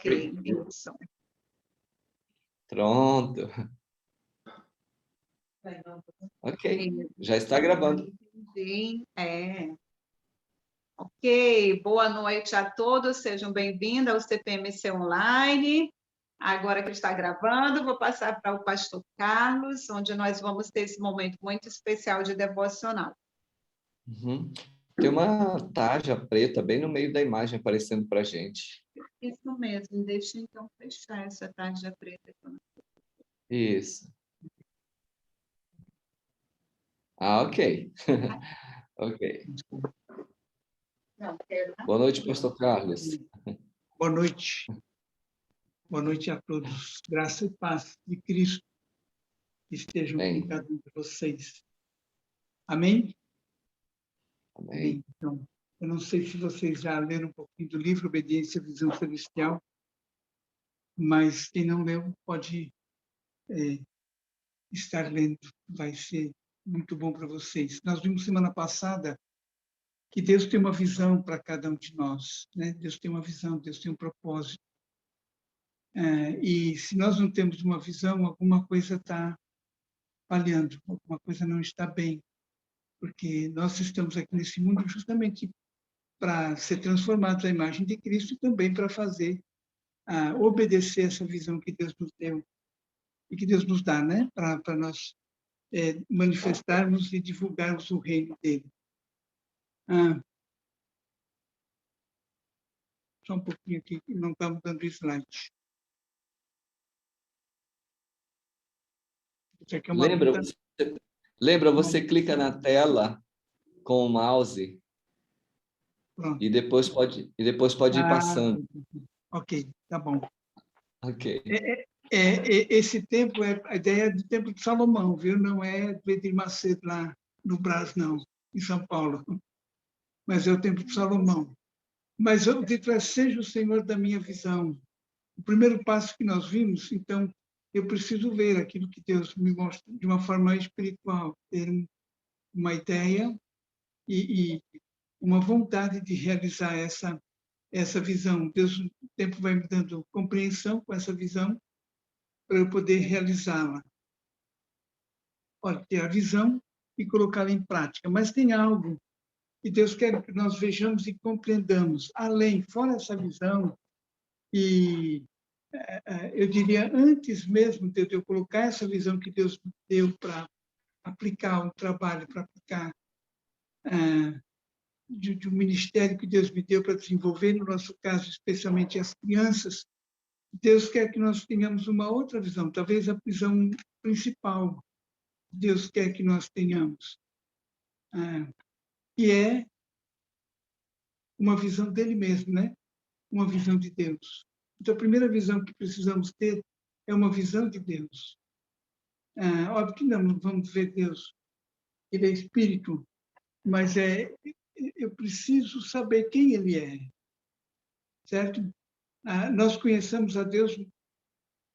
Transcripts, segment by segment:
Ok, Wilson. Pronto. Ok, já está gravando. Sim, Ok, boa noite a todos, sejam bem-vindos ao CPMC Online. Agora que está gravando, vou passar para o pastor Carlos, onde nós vamos ter esse momento muito especial de devocional. Uhum. Tem uma tarja preta bem no meio da imagem aparecendo para a gente. Isso mesmo, deixa então fechar essa tarja preta. Isso. Ah, ok. Ok. Não, quero. Boa noite, pastor Carlos. Boa noite. Boa noite a todos. Graça e paz de Cristo estejam com cada um de vocês. Amém? Amém. Então, eu não sei se vocês já leram um pouquinho do livro Obediência à Visão Celestial, mas quem não leu pode estar lendo. Vai ser muito bom para vocês. Nós vimos semana passada que Deus tem uma visão para cada um de nós, né? Deus tem uma visão, Deus tem um propósito. E se nós não temos uma visão, alguma coisa está falhando, alguma coisa não está bem, porque nós estamos aqui nesse mundo justamente para ser transformados à imagem de Cristo e também para obedecer essa visão que Deus nos deu e que Deus nos dá, né? Para nós manifestarmos e divulgarmos o reino dele. Só um pouquinho aqui, que não estamos dando slide. Isso aqui é uma Lembra, você clica na tela com o mouse. Pronto. E depois pode ir passando. Ok, tá bom. Ok. Esse templo a ideia é do Templo de Salomão, viu? Não é do Edir Macedo lá no Brás, não, em São Paulo. Mas é o Templo de Salomão. Mas o título é Seja o Senhor da minha visão. O primeiro passo que nós vimos, então, eu preciso ver aquilo que Deus me mostra de uma forma espiritual, ter uma ideia e uma vontade de realizar essa visão. Deus, o tempo vai me dando compreensão com essa visão para eu poder realizá-la. Pode ter a visão e colocá-la em prática, mas tem algo que Deus quer que nós vejamos e compreendamos, além, fora essa visão, e eu diria, antes mesmo de eu colocar essa visão que Deus me deu para aplicar um trabalho, para aplicar de um ministério que Deus me deu para desenvolver, no nosso caso, especialmente as crianças, Deus quer que nós tenhamos uma outra visão, talvez a visão principal que Deus quer que nós tenhamos, que é uma visão dele mesmo, né? Uma visão de Deus. Então, a primeira visão que precisamos ter é uma visão de Deus. Óbvio que não vamos ver Deus, ele é espírito, mas eu preciso saber quem ele é, certo? Nós conhecemos a Deus,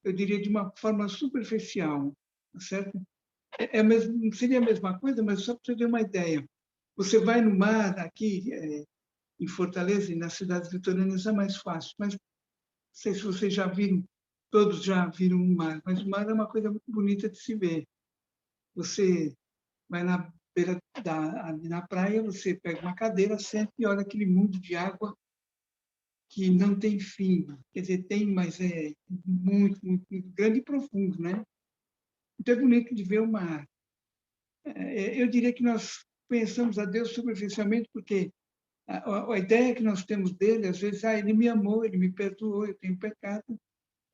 eu diria, de uma forma superficial, certo? Não seria a mesma coisa, mas só para você ter uma ideia. Você vai no mar, aqui em Fortaleza e nas cidades litorâneas é mais fácil, mas não sei se vocês já viram, todos já viram o mar, mas o mar é uma coisa muito bonita de se ver. Você vai na beira na praia, você pega uma cadeira, senta e olha aquele mundo de água que não tem fim. Quer dizer, tem, mas é muito, muito, muito grande e profundo, né? Então é bonito de ver o mar. Eu diria que nós pensamos a Deus superficialmente porque a ideia que nós temos dele, às vezes, ele me amou, ele me perdoou, eu tenho pecado,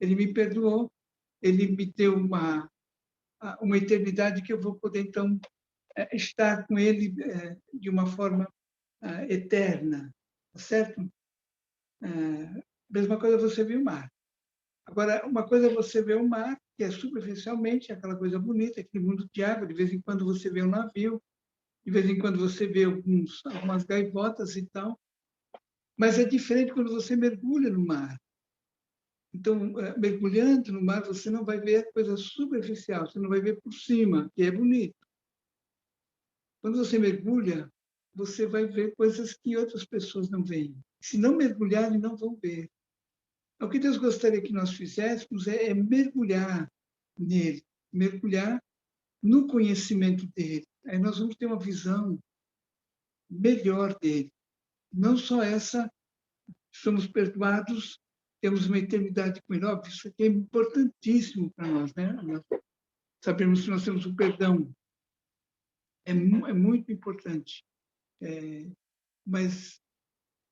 ele me perdoou, ele me deu uma eternidade que eu vou poder, então, estar com ele de uma forma eterna, certo? Mesma coisa você vê o mar. Agora, uma coisa é você ver o mar, que é superficialmente aquela coisa bonita, aquele mundo de água, de vez em quando você vê um navio, de vez em quando você vê algumas gaivotas e tal, mas é diferente quando você mergulha no mar. Então, mergulhando no mar, você não vai ver coisa superficial, você não vai ver por cima, que é bonito. Quando você mergulha, você vai ver coisas que outras pessoas não veem. Se não mergulharem, não vão ver. O que Deus gostaria que nós fizéssemos é mergulhar nele, mergulhar no conhecimento dele. Aí nós vamos ter uma visão melhor dele. Não só essa, somos perdoados, temos uma eternidade com ele. Óbvio, isso aqui é importantíssimo para nós, né? Nós sabemos que nós temos o perdão. É muito importante. Mas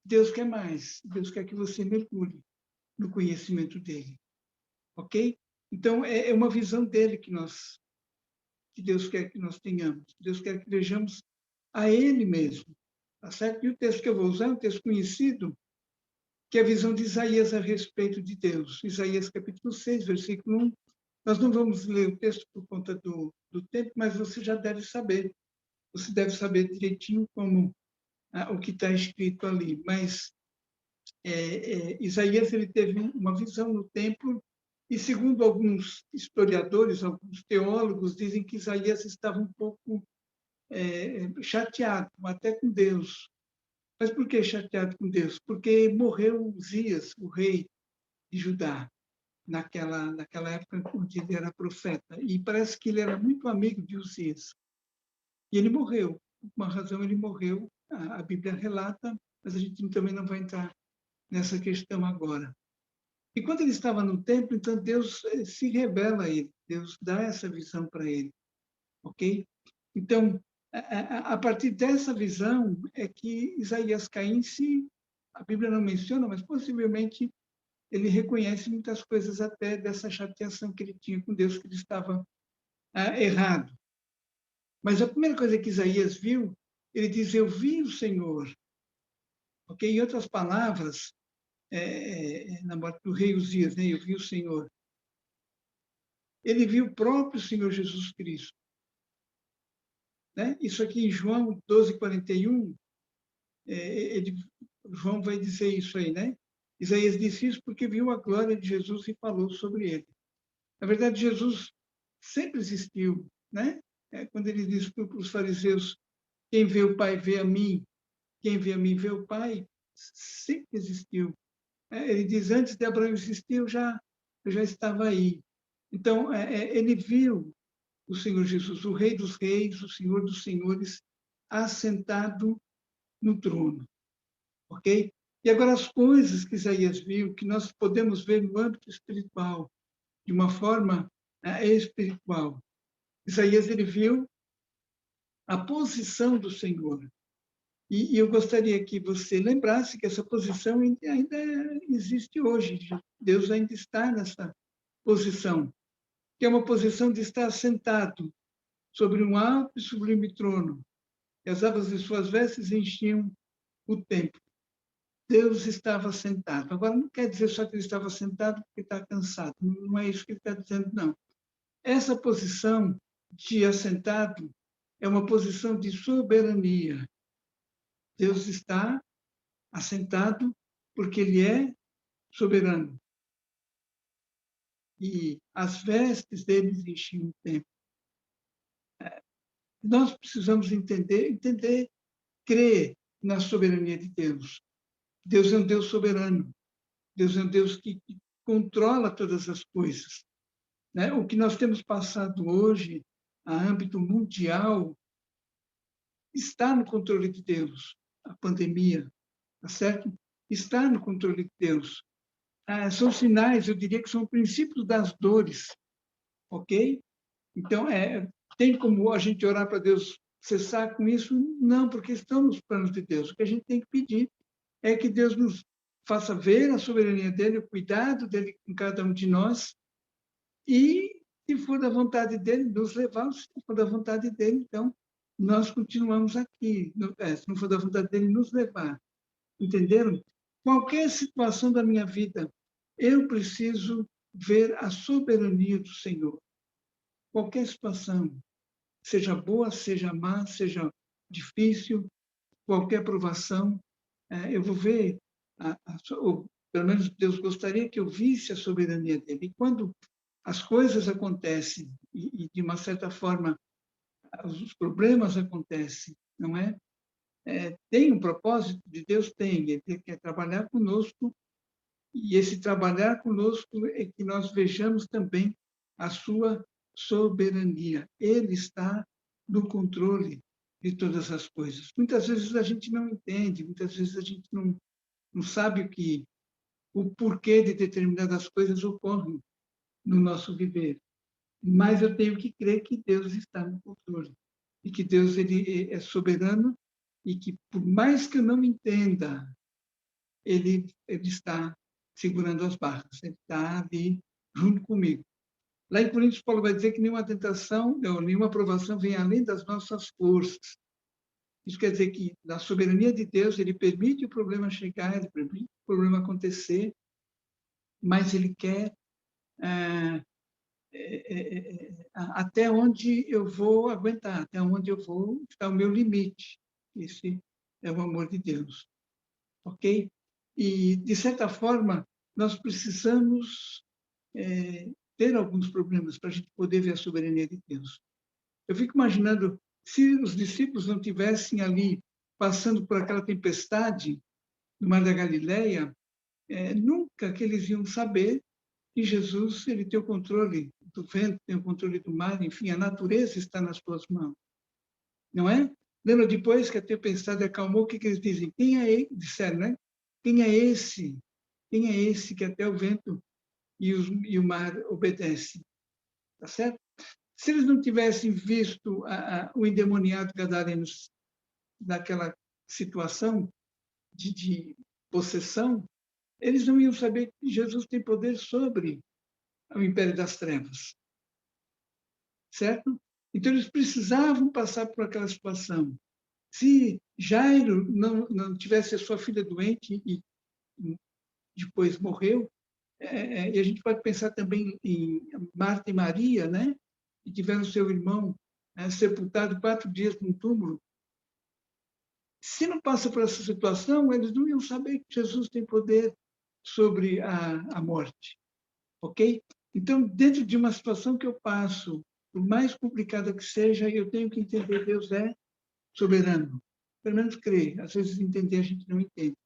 Deus quer mais. Deus quer que você mergulhe no conhecimento dele. Ok? Então, é uma visão dele que Deus quer que nós tenhamos. Deus quer que vejamos a ele mesmo. Tá certo? E o texto que eu vou usar é um texto conhecido, que é a visão de Isaías a respeito de Deus. Isaías capítulo 6, versículo 1. Nós não vamos ler o texto por conta do tempo, mas você já deve saber. Você deve saber direitinho como o que está escrito ali. Mas Isaías ele teve uma visão no templo e, segundo alguns historiadores, alguns teólogos, dizem que Isaías estava um pouco chateado, até com Deus. Mas por que chateado com Deus? Porque morreu Uzias, o rei de Judá, naquela época onde ele era profeta. E parece que ele era muito amigo de Uzias. E ele morreu. Por uma razão, ele morreu. A Bíblia relata, mas a gente também não vai entrar nessa questão agora. E quando ele estava no templo, então Deus se revela a ele. Deus dá essa visão para ele. Ok? Então, a partir dessa visão é que Isaías cai em si. A Bíblia não menciona, mas possivelmente ele reconhece muitas coisas até dessa chateação que ele tinha com Deus, que ele estava errado. Mas a primeira coisa que Isaías viu, ele diz, eu vi o Senhor. Ok? Em outras palavras, na morte do rei Uzias, né? Eu vi o Senhor. Ele viu o próprio Senhor Jesus Cristo. Né? Isso aqui em João 12:41, João vai dizer isso aí, né? Isaías disse isso porque viu a glória de Jesus e falou sobre ele. Na verdade, Jesus sempre existiu, né? Quando ele disse para os fariseus, quem vê o Pai vê a mim, quem vê a mim vê o Pai, sempre existiu. Ele diz, antes de Abraão existir, eu já estava aí. Então, ele viu o Senhor Jesus, o Rei dos Reis, o Senhor dos Senhores, assentado no trono. Ok? E agora as coisas que Isaías viu, que nós podemos ver no âmbito espiritual, de uma forma espiritual. Isaías, ele viu a posição do Senhor. E eu gostaria que você lembrasse que essa posição ainda existe hoje. Deus ainda está nessa posição, que é uma posição de estar sentado sobre um alto e sublime trono. E as abas de suas vestes enchiam o templo. Deus estava sentado. Agora, não quer dizer só que ele estava sentado porque está cansado. Não é isso que ele está dizendo, não. Essa posição de assentado é uma posição de soberania. Deus está assentado porque ele é soberano. E as vestes deles enchiam o templo. Nós precisamos entender, crer na soberania de Deus. Deus é um Deus soberano. Deus é um Deus que controla todas as coisas. Né? O que nós temos passado hoje, a âmbito mundial, está no controle de Deus. A pandemia, tá certo? Está no controle de Deus. São sinais, eu diria que são princípios das dores, ok? Então, tem como a gente orar para Deus cessar com isso? Não, porque estão nos planos de Deus. O que a gente tem que pedir é que Deus nos faça ver a soberania dele, o cuidado dele com cada um de nós, e, se for da vontade dele, nos levar, se for da vontade dele, então, nós continuamos aqui. Se não for da vontade dele, nos levar. Entenderam? Qualquer situação da minha vida, eu preciso ver a soberania do Senhor. Qualquer situação, seja boa, seja má, seja difícil, qualquer provação, eu vou ver, ou pelo menos Deus gostaria que eu visse a soberania dele. E quando as coisas acontecem, e de uma certa forma os problemas acontecem, não é? Tem um propósito de Deus? Tem. Ele quer trabalhar conosco E esse trabalhar conosco é que nós vejamos também a sua soberania. Ele está no controle de todas as coisas. Muitas vezes a gente não entende, muitas vezes a gente não sabe o porquê de determinadas coisas ocorrem no nosso viver. Mas eu tenho que crer que Deus está no controle e que Deus ele é soberano e que, por mais que eu não entenda, ele está segurando as barras, ele está ali junto comigo. Lá em Coríntios, Paulo vai dizer que nenhuma tentação, ou nenhuma provação vem além das nossas forças. Isso quer dizer que, na soberania de Deus, ele permite o problema chegar, ele permite o problema acontecer, mas ele quer até onde eu vou aguentar, até onde eu vou estar o meu limite. Esse é o amor de Deus, ok? E, de certa forma, nós precisamos ter alguns problemas para a gente poder ver a soberania de Deus. Eu fico imaginando, se os discípulos não tivessem ali passando por aquela tempestade no Mar da Galileia, nunca que eles iam saber que Jesus ele tem o controle do vento, tem o controle do mar, enfim, a natureza está nas suas mãos, não é? Lembra depois que a tempestade acalmou, o que eles dizem? Quem é ele? Disseram, né? Quem é esse? Quem é esse que até o vento e o mar obedecem? Tá certo? Se eles não tivessem visto o endemoniado gadareno naquela situação de possessão, eles não iam saber que Jesus tem poder sobre o império das trevas. Certo? Então, eles precisavam passar por aquela situação. Se Jairo não tivesse a sua filha doente e depois morreu, e a gente pode pensar também em Marta e Maria, né? Que tiveram seu irmão sepultado 4 dias num túmulo. Se não passa por essa situação, eles não iam saber que Jesus tem poder sobre a morte, ok? Então, dentro de uma situação que eu passo, por mais complicada que seja, eu tenho que entender que Deus é soberano. Pelo menos crer. Às vezes entender a gente não entende,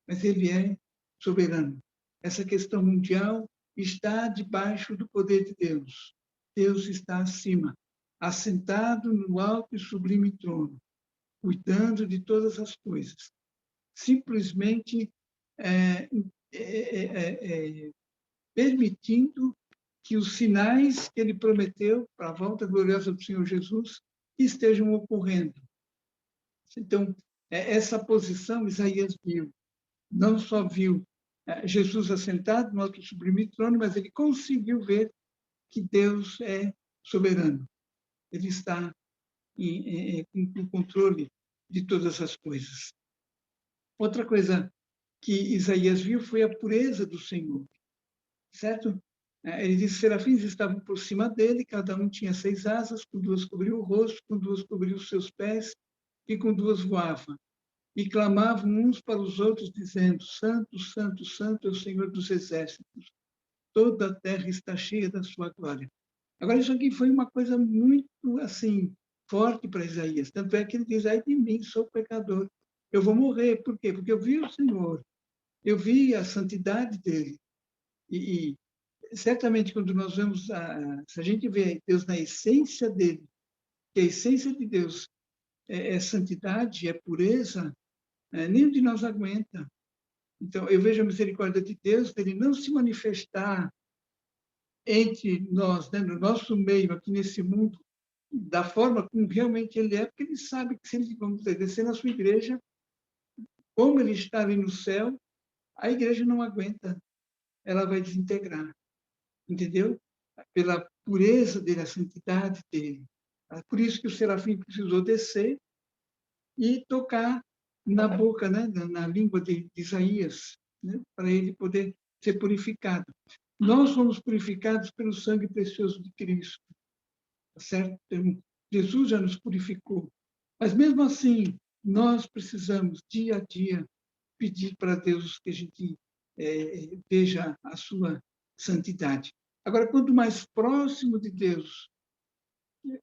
mas Ele é soberano. Essa questão mundial está debaixo do poder de Deus. Deus está acima, assentado no alto e sublime trono, cuidando de todas as coisas. Simplesmente permitindo que os sinais que ele prometeu para a volta gloriosa do Senhor Jesus estejam ocorrendo. Então, essa posição Isaías viu. Não só viu Jesus assentado no alto e sublime trono, mas ele conseguiu ver que Deus é soberano. Ele está com o controle de todas as coisas. Outra coisa que Isaías viu foi a pureza do Senhor, certo? Ele diz: serafins estavam por cima dele, cada um tinha 6 asas, com 2 cobriu o rosto, com 2 cobriu os seus pés, e com 2 voava. E clamavam uns para os outros, dizendo: Santo, Santo, Santo é o Senhor dos exércitos. Toda a terra está cheia da sua glória. Agora, isso aqui foi uma coisa muito, assim, forte para Isaías. Tanto é que ele diz: ai de mim, sou pecador. Eu vou morrer. Por quê? Porque eu vi o Senhor. Eu vi a santidade dele. E certamente, quando nós vemos, se a gente vê Deus na essência dele, que a essência de Deus é santidade, é pureza, nenhum de nós aguenta. Então, eu vejo a misericórdia de Deus, ele não se manifestar entre nós, né, no nosso meio, aqui nesse mundo, da forma como realmente ele é, porque ele sabe que se ele, vamos dizer, descer na sua igreja, como ele está ali no céu, a igreja não aguenta, ela vai desintegrar, entendeu? Pela pureza dele, a santidade dele. Por isso que o serafim precisou descer e tocar na boca, né, na língua de Isaías, né, para ele poder ser purificado. Nós somos purificados pelo sangue precioso de Cristo, tá certo? Então, Jesus já nos purificou. Mas mesmo assim, nós precisamos dia a dia pedir para Deus que a gente veja a sua santidade. Agora, quanto mais próximo de Deus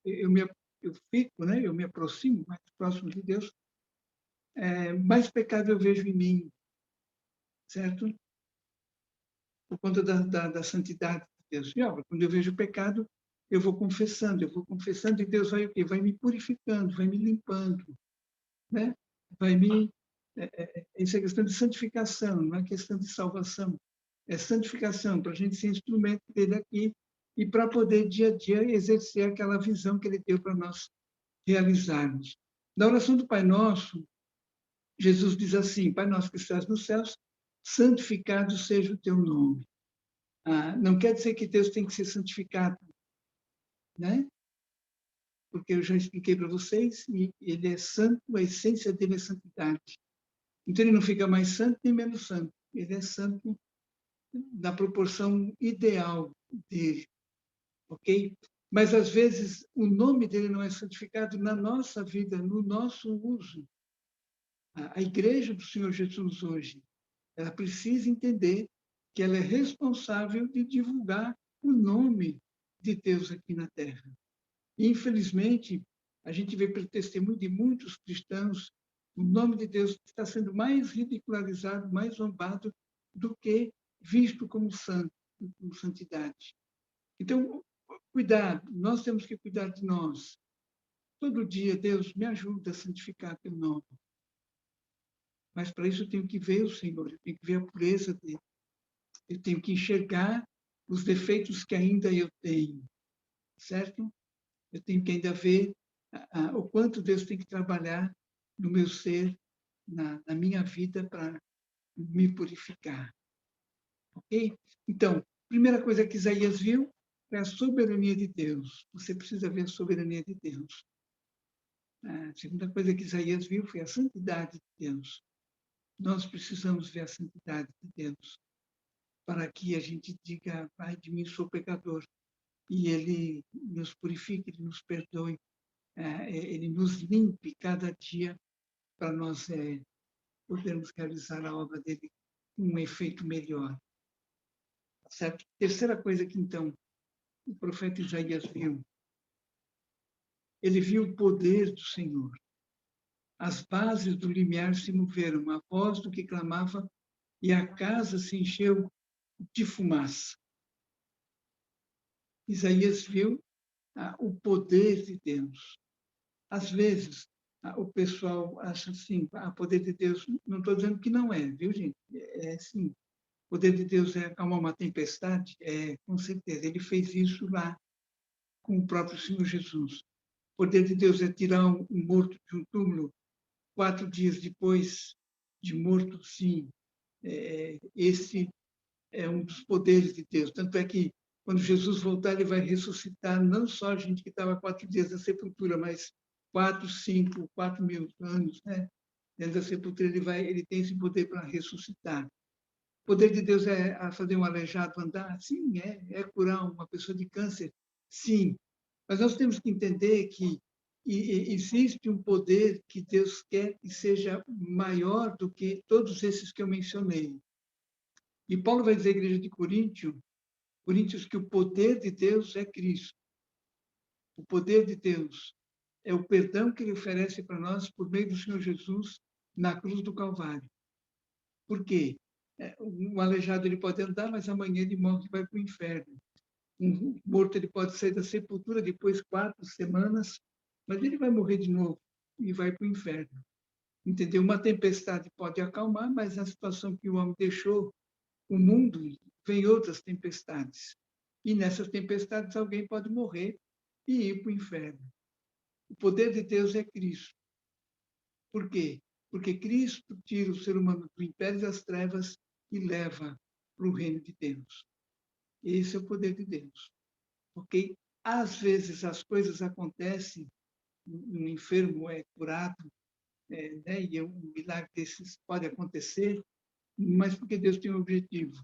eu fico, né? Eu me aproximo mais próximo de Deus, mais pecado eu vejo em mim, certo? por conta da santidade de Deus. E, ó, quando eu vejo o pecado, eu vou confessando, e Deus vai o quê? Vai me purificando, vai me limpando, né? Vai me... isso é questão de santificação, não é questão de salvação. É santificação, para a gente ser instrumento dele aqui e para poder, dia a dia, exercer aquela visão que ele deu para nós realizarmos. Na oração do Pai Nosso, Jesus diz assim: Pai Nosso que estás nos céus, santificado seja o teu nome. Não quer dizer que Deus tem que ser santificado, né? Porque eu já expliquei para vocês, e ele é santo, a essência dele é santidade. Então ele não fica mais santo nem menos santo. Ele é santo na proporção ideal dele, ok? Mas às vezes o nome dele não é santificado na nossa vida, no nosso uso. A igreja do Senhor Jesus hoje, ela precisa entender que ela é responsável de divulgar o nome de Deus aqui na Terra. E, infelizmente, a gente vê pelo testemunho de muitos cristãos, o nome de Deus está sendo mais ridicularizado, mais zombado do que visto como santo, como santidade. Então, cuidado, nós temos que cuidar de nós. Todo dia, Deus, me ajuda a santificar teu nome. Mas para isso eu tenho que ver o Senhor, eu tenho que ver a pureza dele. Eu tenho que enxergar os defeitos que ainda eu tenho, certo? Eu tenho que ainda ver o quanto Deus tem que trabalhar no meu ser, na minha vida, para me purificar. Ok? Então, primeira coisa que Isaías viu é a soberania de Deus. Você precisa ver a soberania de Deus. A segunda coisa que Isaías viu foi a santidade de Deus. Nós precisamos ver a santidade de Deus para que a gente diga: Pai de mim, sou pecador. E Ele nos purifique, Ele nos perdoe, Ele nos limpe cada dia para nós podermos realizar a obra dele com um efeito melhor. Certo? Terceira coisa que, então, o profeta Isaías viu. Ele viu o poder do Senhor. As bases do limiar se moveram, a voz do que clamava, e a casa se encheu de fumaça. Isaías viu o poder de Deus. Às vezes, o pessoal acha assim: o poder de Deus, não estou dizendo que não é, viu, gente? É sim. O poder de Deus é acalmar uma tempestade? Com certeza. Ele fez isso lá com o próprio Senhor Jesus. O poder de Deus é tirar um morto de um túmulo 4 dias depois de morto? Sim. Esse é um dos poderes de Deus. Tanto é que, quando Jesus voltar, ele vai ressuscitar não só a gente que estava 4 dias na sepultura, mas 4, 5, 4 mil anos, né? Dentro da sepultura, ele tem esse poder para ressuscitar. O poder de Deus é fazer um aleijado andar? Sim, é curar uma pessoa de câncer? Sim. Mas nós temos que entender que existe um poder que Deus quer que seja maior do que todos esses que eu mencionei. E Paulo vai dizer à igreja de Coríntios, que o poder de Deus é Cristo. O poder de Deus é o perdão que ele oferece para nós por meio do Senhor Jesus na cruz do Calvário. Por quê? Um aleijado ele pode andar, mas amanhã ele morre e vai para o inferno. Um morto ele pode sair da sepultura depois de 4 semanas, mas ele vai morrer de novo e vai para o inferno. Entendeu? Uma tempestade pode acalmar, mas na situação que o homem deixou o mundo, vem outras tempestades. E nessas tempestades alguém pode morrer e ir para o inferno. O poder de Deus é Cristo. Por quê? Porque Cristo tira o ser humano do império das trevas e leva para o reino de Deus. Esse é o poder de Deus. Ok? Às vezes as coisas acontecem, um enfermo é curado, né? E um milagre desses pode acontecer, mas porque Deus tem um objetivo.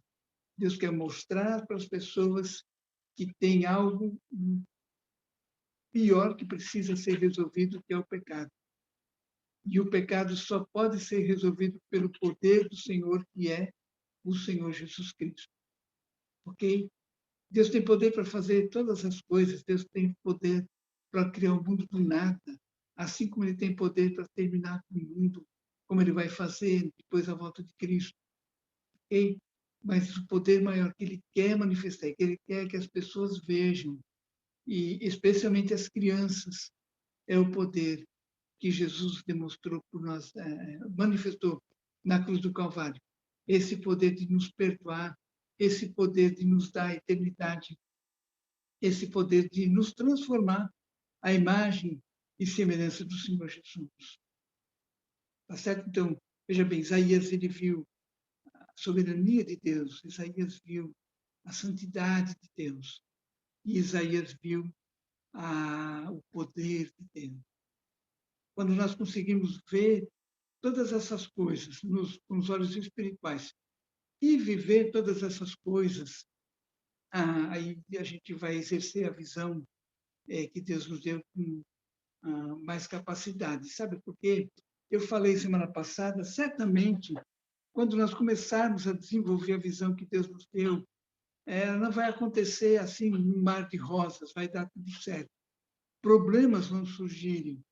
Deus quer mostrar para as pessoas que tem algo pior que precisa ser resolvido, que é o pecado. E o pecado só pode ser resolvido pelo poder do Senhor, que é o Senhor Jesus Cristo. Ok? Deus tem poder para fazer todas as coisas. Deus tem poder para criar o mundo do nada. Assim como Ele tem poder para terminar com o mundo, como Ele vai fazer depois da volta de Cristo. Ok? mas o poder maior que ele quer manifestar, que ele quer que as pessoas vejam, e especialmente as crianças, é o poder que Jesus demonstrou por nós, manifestou na cruz do Calvário. Esse poder de nos perdoar, esse poder de nos dar a eternidade, esse poder de nos transformar à imagem e semelhança do Senhor Jesus. Tá certo? Então, veja bem, Isaías, ele viu a soberania de Deus, Isaías viu a santidade de Deus, e Isaías viu o poder de Deus. Quando nós conseguimos ver todas essas coisas com os olhos espirituais e viver todas essas coisas, aí a gente vai exercer a visão que Deus nos deu com mais capacidade. Sabe por quê? Eu falei semana passada, certamente, quando nós começarmos a desenvolver a visão que Deus nos deu, não vai acontecer assim num mar de rosas, vai dar tudo certo. Problemas vão surgirem.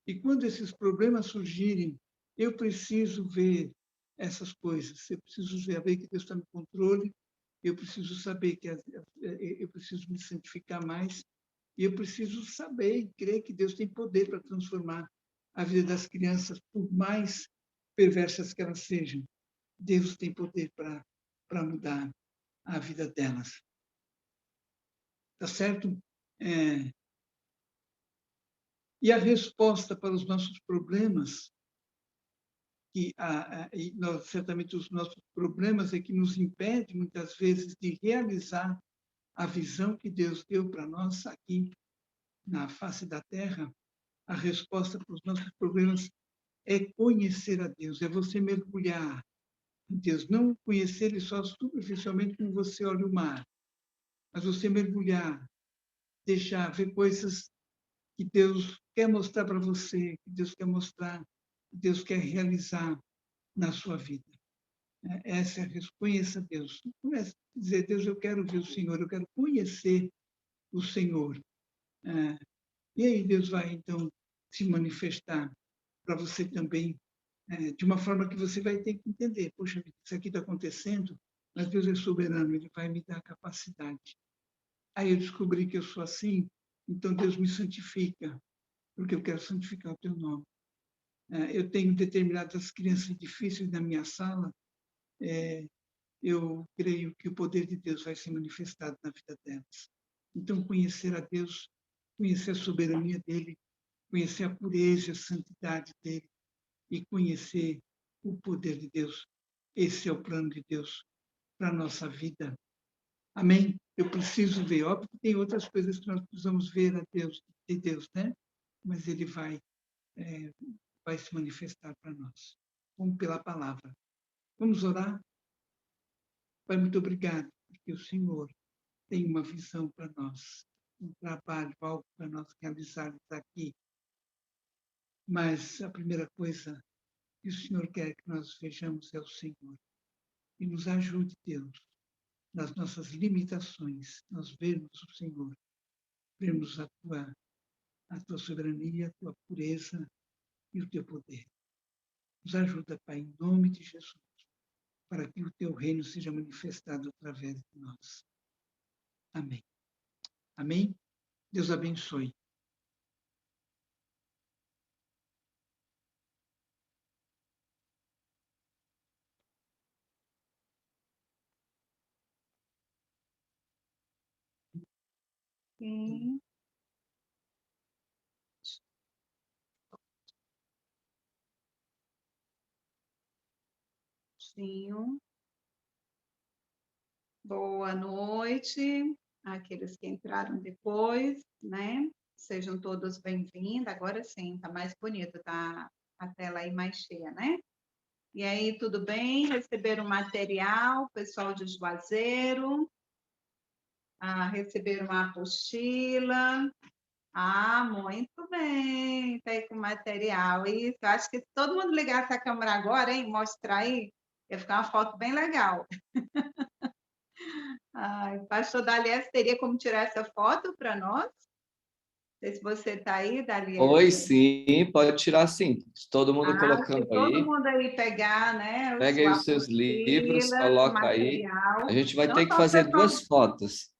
E quando esses problemas surgirem, eu preciso ver essas coisas. Eu preciso ver que Deus está no controle. Eu preciso saber eu preciso me santificar mais. E eu preciso saber e crer que Deus tem poder para transformar a vida das crianças, por mais perversas que elas sejam. Deus tem poder para mudar a vida delas. Tá certo? E a resposta para os nossos problemas, certamente os nossos problemas é que nos impede, muitas vezes, de realizar a visão que Deus deu para nós aqui na face da Terra. A resposta para os nossos problemas é conhecer a Deus, é você mergulhar em Deus, não conhecer Ele só superficialmente como você olha o mar, mas você mergulhar, deixar ver coisas que Deus quer mostrar para você, que Deus quer mostrar, que Deus quer realizar na sua vida. Essa é a conheça Deus. Comece a dizer, Deus, eu quero ver o Senhor, eu quero conhecer o Senhor. E aí Deus vai, então, se manifestar para você também, de uma forma que você vai ter que entender. Poxa, isso aqui está acontecendo, mas Deus é soberano, Ele vai me dar a capacidade. Aí eu descobri que eu sou assim, então Deus me santifica, porque eu quero santificar o teu nome. Eu tenho determinadas crianças difíceis na minha sala, eu creio que o poder de Deus vai ser manifestado na vida delas. Então, conhecer a Deus, conhecer a soberania dEle, conhecer a pureza e a santidade dEle e conhecer o poder de Deus. Esse é o plano de Deus para a nossa vida. Amém? Eu preciso ver. Óbvio que tem outras coisas que nós precisamos ver de Deus, né? Mas Ele vai se manifestar para nós, como pela palavra. Vamos orar? Pai, muito obrigado, porque o Senhor tem uma visão para nós, um trabalho, algo para nós realizarmos aqui. Mas a primeira coisa que o Senhor quer que nós vejamos é o Senhor. E nos ajude, Deus, nas nossas limitações, nós vermos o Senhor, vermos a tua soberania, a tua pureza e o teu poder. Nos ajuda, Pai, em nome de Jesus, para que o teu reino seja manifestado através de nós. Amém. Amém? Deus abençoe. Sim. Sim. Boa noite àqueles que entraram depois, né? Sejam todos bem-vindos. Agora sim, tá mais bonito, tá a tela aí mais cheia, né? E aí, tudo bem? Receberam material, pessoal de Juazeiro? Receberam uma apostila? Muito bem, tá aí com material. Isso, eu acho que se todo mundo ligasse a câmera agora, hein? Mostrar aí, ia ficar uma foto bem legal. Pastor Dalies, teria como tirar essa foto para nós? sei se você está aí, Daliel. Oi, sim, pode tirar sim. Todo mundo Se colocando todo aí. mundo aí pegar, né, a Pega aí sua os seus livros, apostila, o coloca aí. A material, gente vai não ter que só o fazer pessoal. 2 fotos.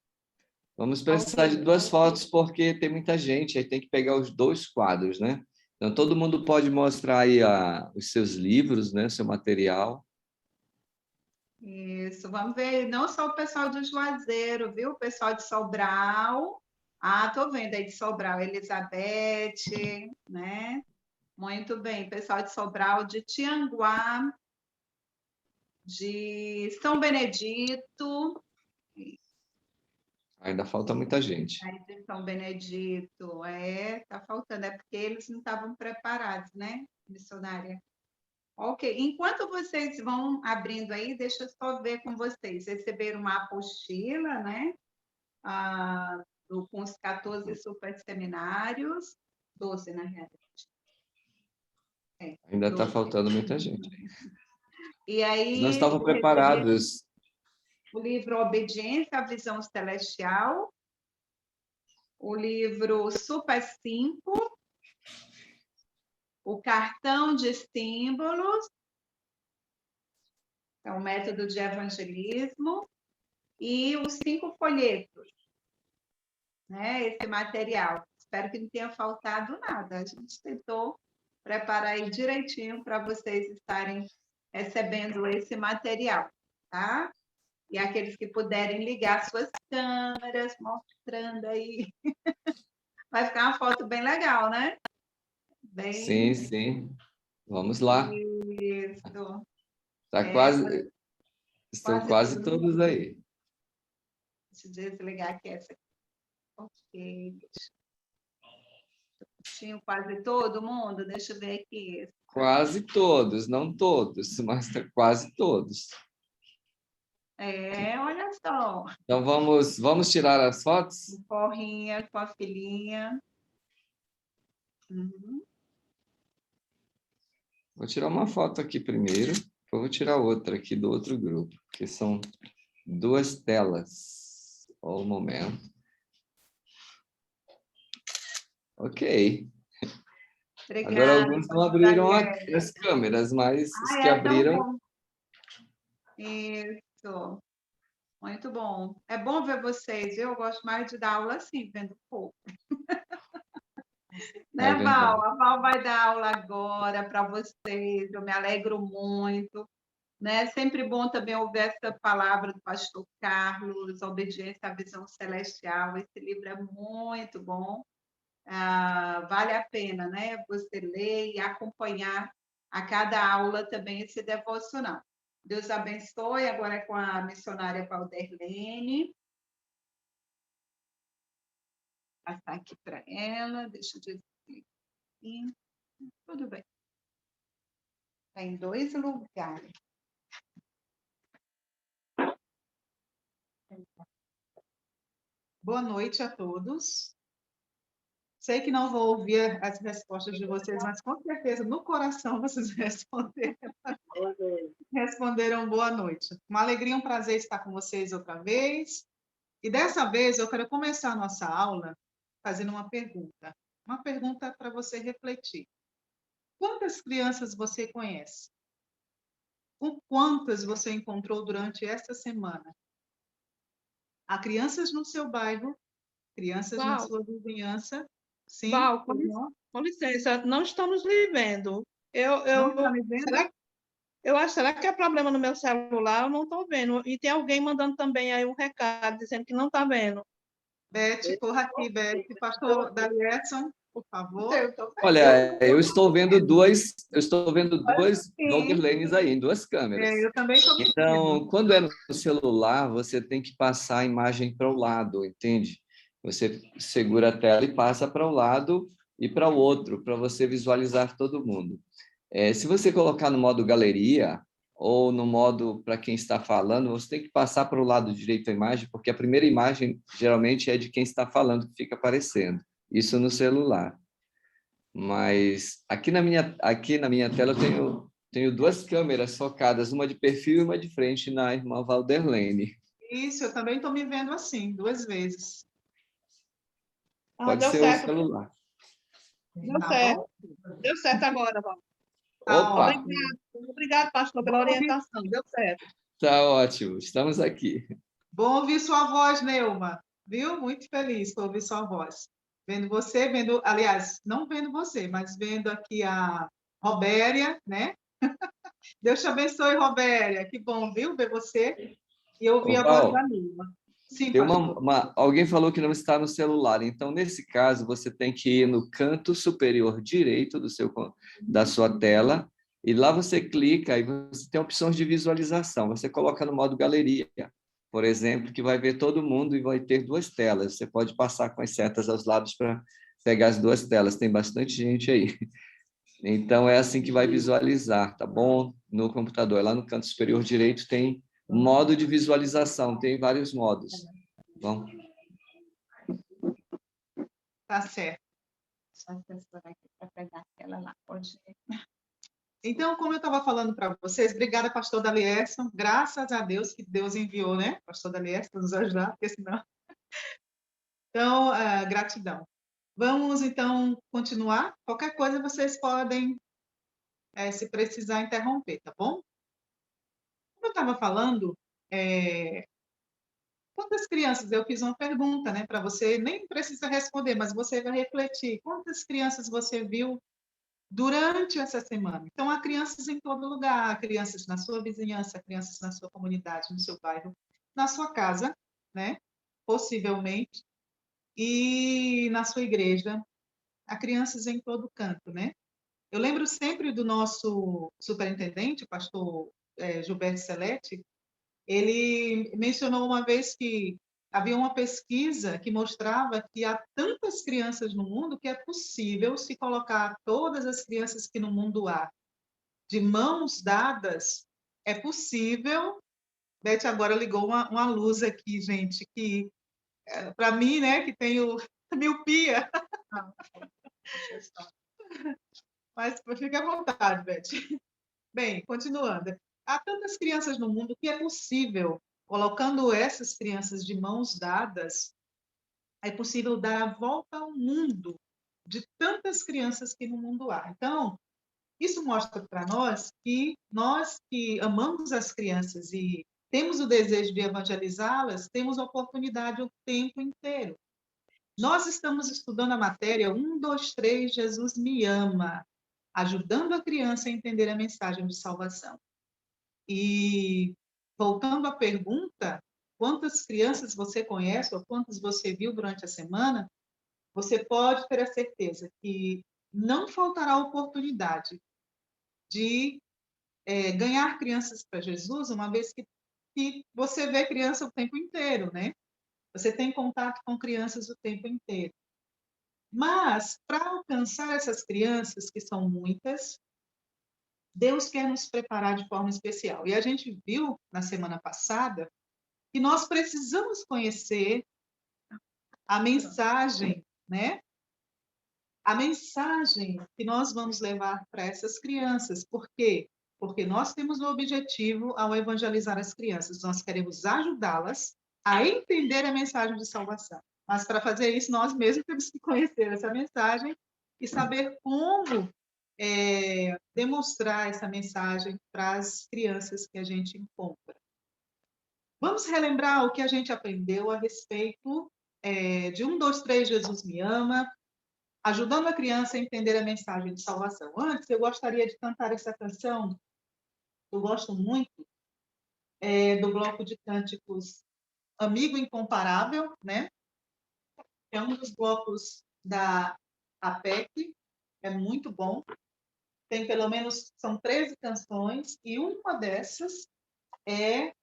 Vamos precisar de Ok. 2 fotos, porque tem muita gente, aí tem que pegar os 2 quadros, né? Então, todo mundo pode mostrar aí os seus livros, né? Seu material. Isso, vamos ver, não só o pessoal do Juazeiro, viu? O pessoal de Sobral. Ah, estou vendo aí de Sobral, Elizabeth, né? Muito bem, pessoal de Sobral, de Tianguá, de São Benedito, Ainda falta muita gente. aí de São Benedito, tá faltando, é porque eles não estavam preparados, né, missionária? Ok, enquanto vocês vão abrindo aí, deixa eu só ver com vocês. Receberam uma apostila, né? Com os 14 super seminários, 12, na realidade. Ainda está 12. faltando muita gente. E aí, Não estavam preparados. o livro Obediência à Visão Celestial, o livro Super 5, o Cartão de Símbolos, é o método de evangelismo, e os 5 folhetos, né? Esse material. Espero que não tenha faltado nada. A gente tentou preparar aí direitinho para vocês estarem recebendo esse material, tá? E aqueles que puderem ligar suas câmeras, mostrando aí. Vai ficar uma foto bem legal, né? Bem... Sim, sim. Vamos lá. Isso. Tá quase... Estão Quase quase todo todos mundo. aí. Deixa eu desligar aqui essa. Ok. Tinha quase todo mundo? Deixa eu ver aqui. Quase todos, não todos, mas quase todos. Olha só. Então, vamos tirar as fotos? Porrinha com a filhinha. Uhum. Vou tirar uma foto aqui primeiro, depois vou tirar outra aqui do outro grupo, que são 2 telas. Olha o momento. Ok. Obrigada. Agora, alguns não abriram as câmeras, mas os que É tão abriram... bom. Isso. Muito bom. É bom ver vocês. Eu gosto mais de dar aula assim, vendo pouco. É Né, Val? verdade. A Val vai dar aula agora para vocês. Eu me alegro muito. Né? Sempre bom também ouvir essa palavra do pastor Carlos, Obediência à Visão Celestial. Esse livro é muito bom. Vale a pena, né? Você ler e acompanhar a cada aula também esse devocional. Deus abençoe. Agora é com a missionária Valderlene. Vou passar aqui para ela. Deixa eu dizer aqui. Tudo bem. Está em 2 lugares. Boa noite a todos. Sei que não vou ouvir as respostas de vocês, mas com certeza no coração vocês responderam boa noite. Uma alegria, um prazer estar com vocês outra vez. E dessa vez eu quero começar a nossa aula fazendo uma pergunta. Uma pergunta para você refletir. Quantas crianças você conhece? Com quantas você encontrou durante esta semana? Há crianças no seu bairro, crianças na sua vizinhança. Sim, Val, com licença, não estamos lhe vendo. não está me vendo? Será que é problema no meu celular? Eu não estou vendo. E tem alguém mandando também aí um recado, dizendo que não está vendo. Beth, corra aqui, Beth. Pastor Dalierson, por favor. Olha, eu estou vendo duas Valderlenes aí, em 2 câmeras. Eu também estou vendo. Então, quando é no celular, você tem que passar a imagem para o lado, entende? Você segura a tela e passa para o lado e para o outro, para você visualizar todo mundo. Se você colocar no modo galeria ou no modo para quem está falando, você tem que passar para o lado direito a imagem, porque a primeira imagem geralmente é de quem está falando que fica aparecendo. Isso no celular. Mas aqui na minha tela eu tenho 2 câmeras focadas, uma de perfil e uma de frente na irmã Valderlene. Isso, eu também estou me vendo assim, 2 vezes. Pode deu ser o certo. celular. Deu Tá certo. bom? Deu certo agora, vó. Tá Opa, ótimo. Obrigado, pastor, pela Bom ouvir, orientação. Deu certo. tá ótimo. Estamos aqui. bom ouvir sua voz, Neuma. Viu? Muito feliz por ouvir sua voz. Vendo você, aliás, não vendo você, mas vendo aqui a Robéria, né? Deus te abençoe, Robéria. Que bom, viu? Ver você e ouvir Ô, a voz da Val, Neuma. Sim, tem pastor. alguém falou que não está no celular. Então, nesse caso, você tem que ir no canto superior direito da sua tela e lá você clica e você tem opções de visualização. Você coloca no modo galeria, por exemplo, que vai ver todo mundo e vai ter duas telas. Você pode passar com as setas aos lados para pegar as duas telas. Tem bastante gente aí. Então, é assim que vai visualizar, tá bom? No computador. Lá no canto superior direito tem modo de visualização, tem vários modos. Bom, Tá certo. Só pensar aqui para pegar aquela lá. Pode ir. Então, como eu estava falando para vocês, obrigada, pastor Dalierson. Graças a Deus que Deus enviou, né? Pastor Dalierson para nos ajudar, porque senão. Então, gratidão. Vamos, então, continuar. Qualquer coisa vocês podem, se precisar, interromper, tá bom? Como eu estava falando, quantas crianças? Eu fiz uma pergunta, né, para você, nem precisa responder, mas você vai refletir. Quantas crianças você viu durante essa semana? Então, há crianças em todo lugar, há crianças na sua vizinhança, há crianças na sua comunidade, no seu bairro, na sua casa, né? Possivelmente, e na sua igreja, há crianças em todo canto, né? Eu lembro sempre do nosso superintendente, o pastor Gilberto Seletti. Ele mencionou uma vez que havia uma pesquisa que mostrava que há tantas crianças no mundo que é possível se colocar todas as crianças que no mundo há de mãos dadas, é possível. Beth agora ligou uma luz aqui, gente, que para mim, né, que tenho miopia. Mas fique à vontade, Beth. Bem, continuando. Há tantas crianças no mundo que é possível, colocando essas crianças de mãos dadas, é possível dar a volta ao mundo de tantas crianças que no mundo há. Então, isso mostra para nós que amamos as crianças e temos o desejo de evangelizá-las, temos oportunidade o tempo inteiro. Nós estamos estudando a matéria 1, 2, 3, Jesus me ama, ajudando a criança a entender a mensagem de salvação. E, voltando à pergunta, quantas crianças você conhece ou quantas você viu durante a semana, você pode ter a certeza que não faltará oportunidade de ganhar crianças para Jesus, uma vez que você vê criança o tempo inteiro, né? Você tem contato com crianças o tempo inteiro. Mas, para alcançar essas crianças, que são muitas, Deus quer nos preparar de forma especial. E a gente viu na semana passada que nós precisamos conhecer a mensagem, né? A mensagem que nós vamos levar para essas crianças. Por quê? Porque nós temos o objetivo, ao evangelizar as crianças, nós queremos ajudá-las a entender a mensagem de salvação. Mas, para fazer isso, nós mesmos temos que conhecer essa mensagem e saber como demonstrar essa mensagem para as crianças que a gente encontra. Vamos relembrar o que a gente aprendeu a respeito de 1, 2, 3, Jesus me ama, ajudando a criança a entender a mensagem de salvação. Antes, eu gostaria de cantar essa canção, eu gosto muito, do bloco de cânticos Amigo Incomparável, né? É um dos blocos da APEC, é muito bom. Tem pelo menos, são 13 canções, e uma dessas é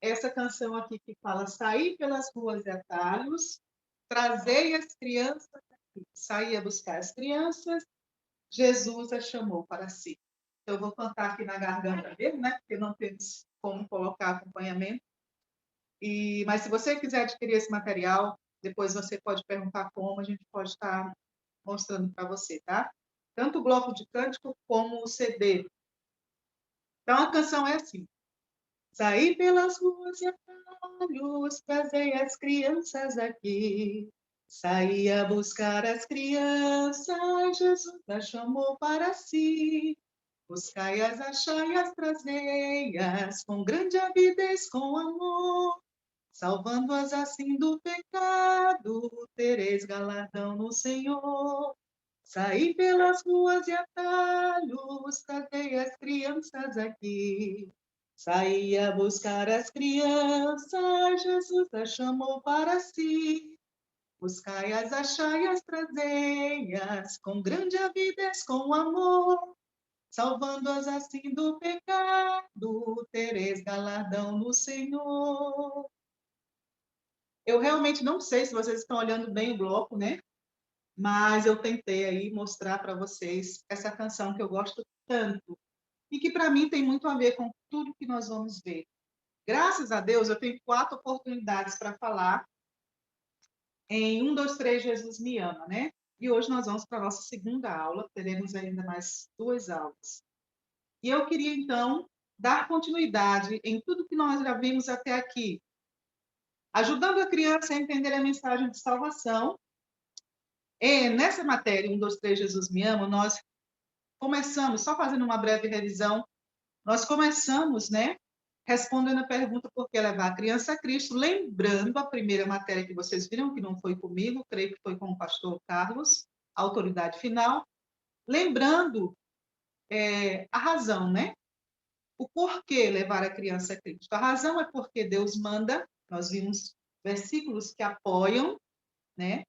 essa canção aqui que fala: saí pelas ruas e atalhos, trazei as crianças aqui. Saí a buscar as crianças, Jesus as chamou para si. Então, eu vou cantar aqui na garganta dele, né? Porque não temos como colocar acompanhamento. Mas se você quiser adquirir esse material, depois você pode perguntar como, a gente pode estar mostrando para você, tá? Tanto o bloco de cântico como o CD. Então, a canção é assim: saí pelas ruas e atalhos, trazei as crianças aqui. Saía buscar as crianças, Jesus as chamou para si. Buscai-as, achai-as, trazei-as, com grande avidez, com amor. Salvando-as assim do pecado, tereis galardão no Senhor. Saí pelas ruas e atalhos, trazei as crianças aqui. Saí a buscar as crianças, Jesus as chamou para si. Buscai-as, achai-as, trazei-as, com grande avidez, com amor. Salvando-as assim do pecado, tereis galardão no Senhor. Eu realmente não sei se vocês estão olhando bem o bloco, né? Mas eu tentei aí mostrar para vocês essa canção que eu gosto tanto e que para mim tem muito a ver com tudo que nós vamos ver. Graças a Deus, eu tenho 4 oportunidades para falar em 1, 2, 3, Jesus me ama, né? E hoje nós vamos para a nossa segunda aula, teremos ainda mais 2 aulas. E eu queria, então, dar continuidade em tudo que nós já vimos até aqui, ajudando a criança a entender a mensagem de salvação. E nessa matéria, 1, 2, 3, Jesus me ama, nós começamos, só fazendo uma breve revisão, nós começamos, né, respondendo a pergunta por que levar a criança a Cristo, lembrando a primeira matéria que vocês viram, que não foi comigo, creio que foi com o pastor Carlos, a autoridade final, lembrando a razão, né? O porquê levar a criança a Cristo. A razão é porque Deus manda, nós vimos versículos que apoiam, né?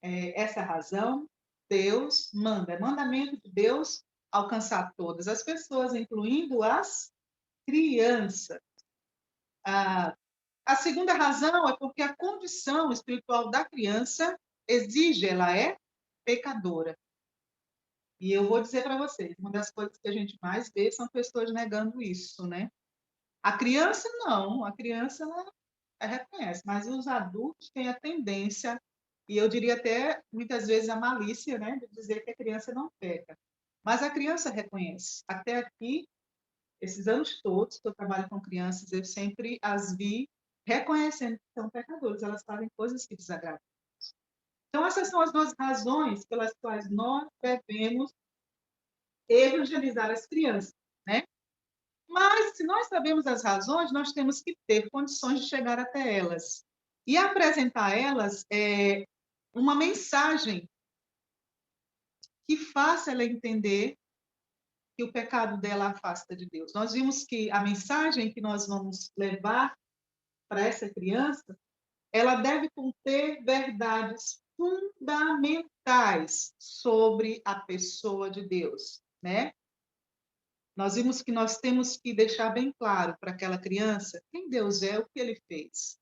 Essa razão, Deus manda, é mandamento de Deus alcançar todas as pessoas, incluindo as crianças. A segunda razão é porque a condição espiritual da criança exige, ela é pecadora. E eu vou dizer para vocês, uma das coisas que a gente mais vê são pessoas negando isso, né? A criança não, a criança ela reconhece, mas os adultos têm a tendência, e eu diria até muitas vezes a malícia, né, de dizer que a criança não peca. Mas a criança reconhece. Até aqui, esses anos todos que eu trabalho com crianças, eu sempre as vi reconhecendo que são pecadores, elas fazem coisas que desagradam. Então, essas são as 2 razões pelas quais nós devemos evangelizar as crianças, né? Mas, se nós sabemos as razões, nós temos que ter condições de chegar até elas e apresentar a elas uma mensagem que faça ela entender que o pecado dela afasta de Deus. Nós vimos que a mensagem que nós vamos levar para essa criança, ela deve conter verdades fundamentais sobre a pessoa de Deus, né? Nós vimos que nós temos que deixar bem claro para aquela criança quem Deus é, o que ele fez.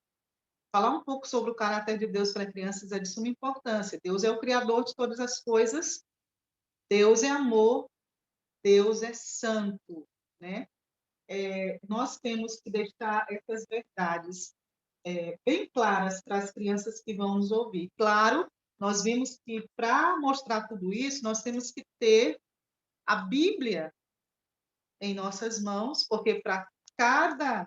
Falar um pouco sobre o caráter de Deus para crianças é de suma importância. Deus é o criador de todas as coisas, Deus é amor, Deus é santo, né? Nós temos que deixar essas verdades bem claras para as crianças que vão nos ouvir. Claro, nós vimos que para mostrar tudo isso, nós temos que ter a Bíblia em nossas mãos, porque para cada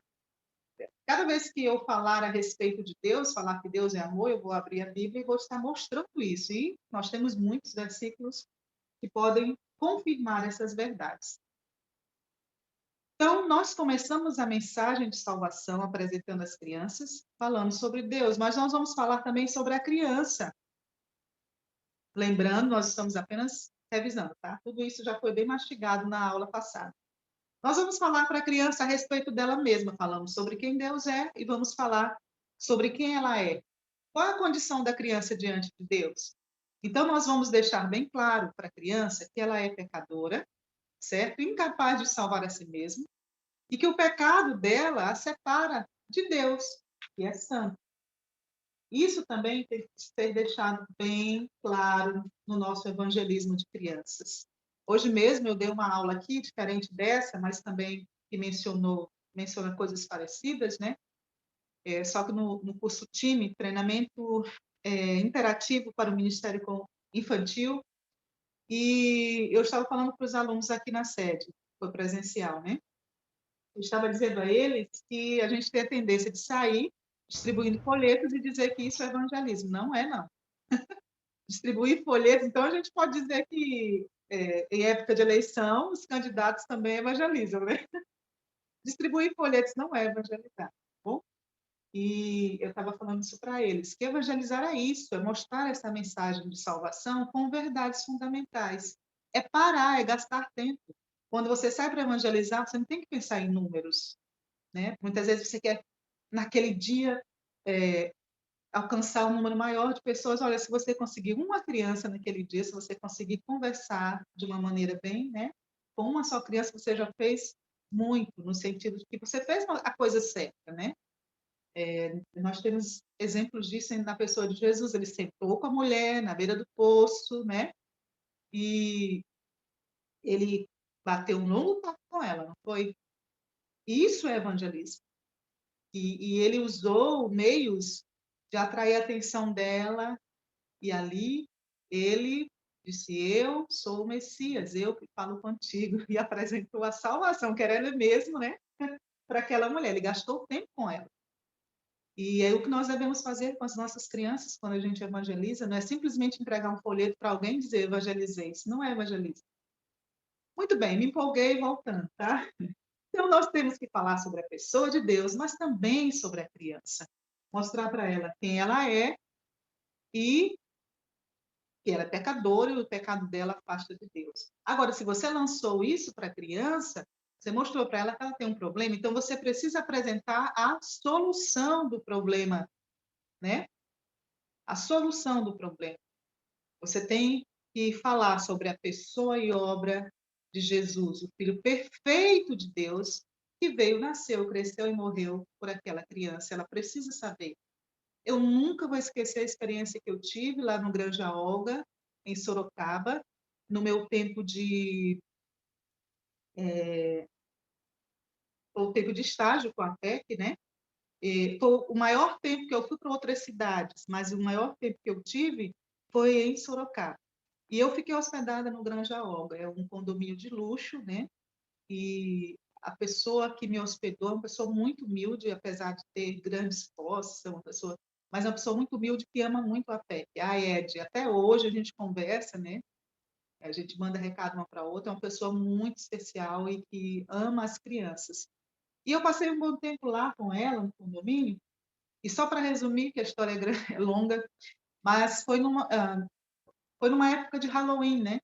vez que eu falar a respeito de Deus, falar que Deus é amor, eu vou abrir a Bíblia e vou estar mostrando isso. E nós temos muitos versículos que podem confirmar essas verdades. Então, nós começamos a mensagem de salvação apresentando as crianças, falando sobre Deus, mas nós vamos falar também sobre a criança. Lembrando, nós estamos apenas revisando, tá? Tudo isso já foi bem mastigado na aula passada. Nós vamos falar para a criança a respeito dela mesma, falamos sobre quem Deus é e vamos falar sobre quem ela é. Qual a condição da criança diante de Deus? Então, nós vamos deixar bem claro para a criança que ela é pecadora, certo? Incapaz de salvar a si mesma, e que o pecado dela a separa de Deus, que é santo. Isso também tem que ser deixado bem claro no nosso evangelismo de crianças. Hoje mesmo eu dei uma aula aqui, diferente dessa, mas também que menciona coisas parecidas, né? Só que no curso TIME, treinamento interativo para o Ministério Infantil, e eu estava falando para os alunos aqui na sede, foi presencial, né? Eu estava dizendo a eles que a gente tem a tendência de sair distribuindo folhetos e dizer que isso é evangelismo. Não é, não. Distribuir folhetos, então a gente pode dizer que em época de eleição, os candidatos também evangelizam, né? Distribuir folhetos não é evangelizar, tá bom? E eu estava falando isso para eles, que evangelizar é isso, é mostrar essa mensagem de salvação com verdades fundamentais. É parar, é gastar tempo. Quando você sai para evangelizar, você não tem que pensar em números, né? Muitas vezes você quer, naquele dia, alcançar um número maior de pessoas. Olha, se você conseguir uma criança naquele dia, se você conseguir conversar de uma maneira bem, né? Com uma só criança, você já fez muito, no sentido de que você fez a coisa certa, né? Nós temos exemplos disso na pessoa de Jesus. Ele sentou com a mulher na beira do poço, né? E ele bateu um longo papo com ela, não foi? Isso é evangelismo. E ele usou meios de atrair a atenção dela, e ali ele disse: Eu sou o Messias, eu que falo contigo, e apresentou a salvação, que era ele mesmo, né? Para aquela mulher. Ele gastou tempo com ela. E é o que nós devemos fazer com as nossas crianças quando a gente evangeliza, não é simplesmente entregar um folheto para alguém e dizer evangelizei. Isso não é evangelismo. Muito bem, me empolguei voltando, tá? Então, nós temos que falar sobre a pessoa de Deus, mas também sobre a criança. Mostrar para ela quem ela é e que ela é pecadora e o pecado dela afasta de Deus. Agora, se você lançou isso para a criança, você mostrou para ela que ela tem um problema, então você precisa apresentar a solução do problema, né? A solução do problema. Você tem que falar sobre a pessoa e obra de Jesus, o Filho perfeito de Deus, que veio, nasceu, cresceu e morreu por aquela criança. Ela precisa saber. Eu nunca vou esquecer a experiência que eu tive lá no Granja Olga, em Sorocaba, no meu tempo de estágio com a PEC, né? O maior tempo que eu fui para outras cidades, mas o maior tempo que eu tive foi em Sorocaba. E eu fiquei hospedada no Granja Olga, é um condomínio de luxo, né? E a pessoa que me hospedou é uma pessoa muito humilde, apesar de ter grandes posses, mas é uma pessoa muito humilde que ama muito a PEC. A Ed, até hoje a gente conversa, né? A gente manda recado uma para outra, é uma pessoa muito especial e que ama as crianças. E eu passei um bom tempo lá com ela, no condomínio, e só para resumir, que a história é longa, mas foi numa época de Halloween, né?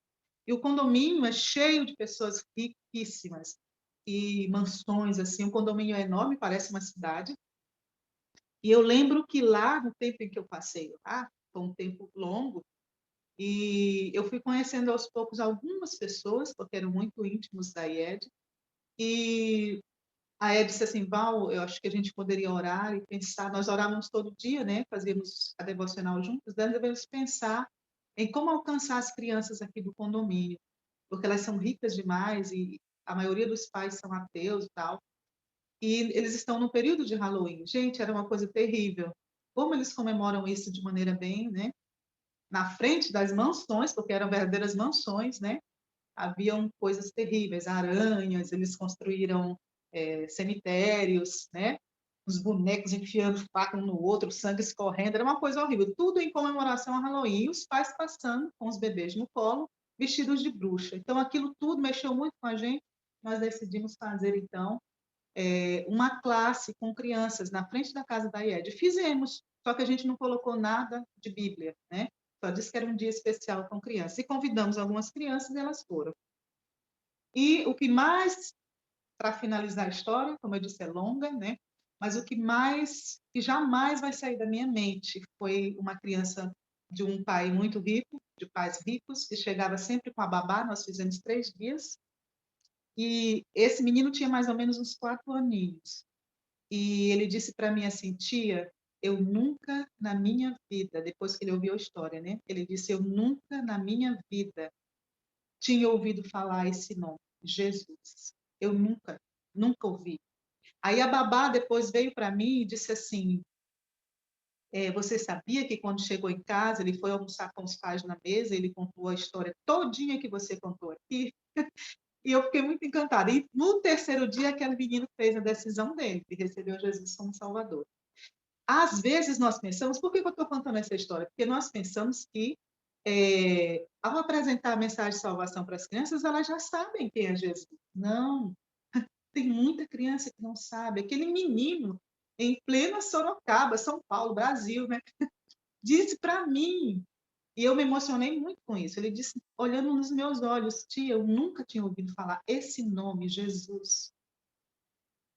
E o condomínio é cheio de pessoas riquíssimas e mansões, assim. O condomínio é enorme, parece uma cidade. E eu lembro que lá, no tempo em que eu passei lá, foi um tempo longo, e eu fui conhecendo aos poucos algumas pessoas, porque eram muito íntimos da IED, e a IED disse assim: Val, eu acho que a gente poderia orar e pensar, nós orávamos todo dia, né? Fazíamos a devocional juntos, devemos pensar em como alcançar as crianças aqui do condomínio, porque elas são ricas demais e a maioria dos pais são ateus e tal. E eles estão no período de Halloween. Gente, era uma coisa terrível. Como eles comemoram isso de maneira bem, né? Na frente das mansões, porque eram verdadeiras mansões, né? Haviam coisas terríveis, aranhas, eles construíram cemitérios, né? Os bonecos enfiando faca um no outro, sangue escorrendo, era uma coisa horrível. Tudo em comemoração a Halloween. E os pais passando com os bebês no colo, vestidos de bruxa. Então, aquilo tudo mexeu muito com a gente. Nós decidimos fazer, então, uma classe com crianças na frente da casa da IED. Fizemos, só que a gente não colocou nada de Bíblia, né? Só disse que era um dia especial com crianças. E convidamos algumas crianças e elas foram. E o que mais, para finalizar a história, como eu disse, é longa, né? Mas o que mais, que jamais vai sair da minha mente, foi uma criança de um pai muito rico, de pais ricos, que chegava sempre com a babá. Nós fizemos 3 dias. E esse menino tinha mais ou menos uns 4 aninhos. E ele disse para mim assim: tia, eu nunca na minha vida, depois que ele ouviu a história, né? Ele disse: eu nunca na minha vida tinha ouvido falar esse nome, Jesus. Eu nunca ouvi. Aí a babá depois veio para mim e disse assim: você sabia que quando chegou em casa, ele foi almoçar com os pais na mesa, ele contou a história todinha que você contou aqui? E eu fiquei muito encantada. E no terceiro dia, aquele menino fez a decisão dele, de receber Jesus como Salvador. às vezes nós pensamos, por que eu estou contando essa história? Porque nós pensamos que, ao apresentar a mensagem de salvação para as crianças, elas já sabem quem é Jesus. Não, tem muita criança que não sabe. Aquele menino em plena Sorocaba, São Paulo, Brasil, né? Disse para mim, e eu me emocionei muito com isso. Ele disse, olhando nos meus olhos, tia, eu nunca tinha ouvido falar esse nome, Jesus.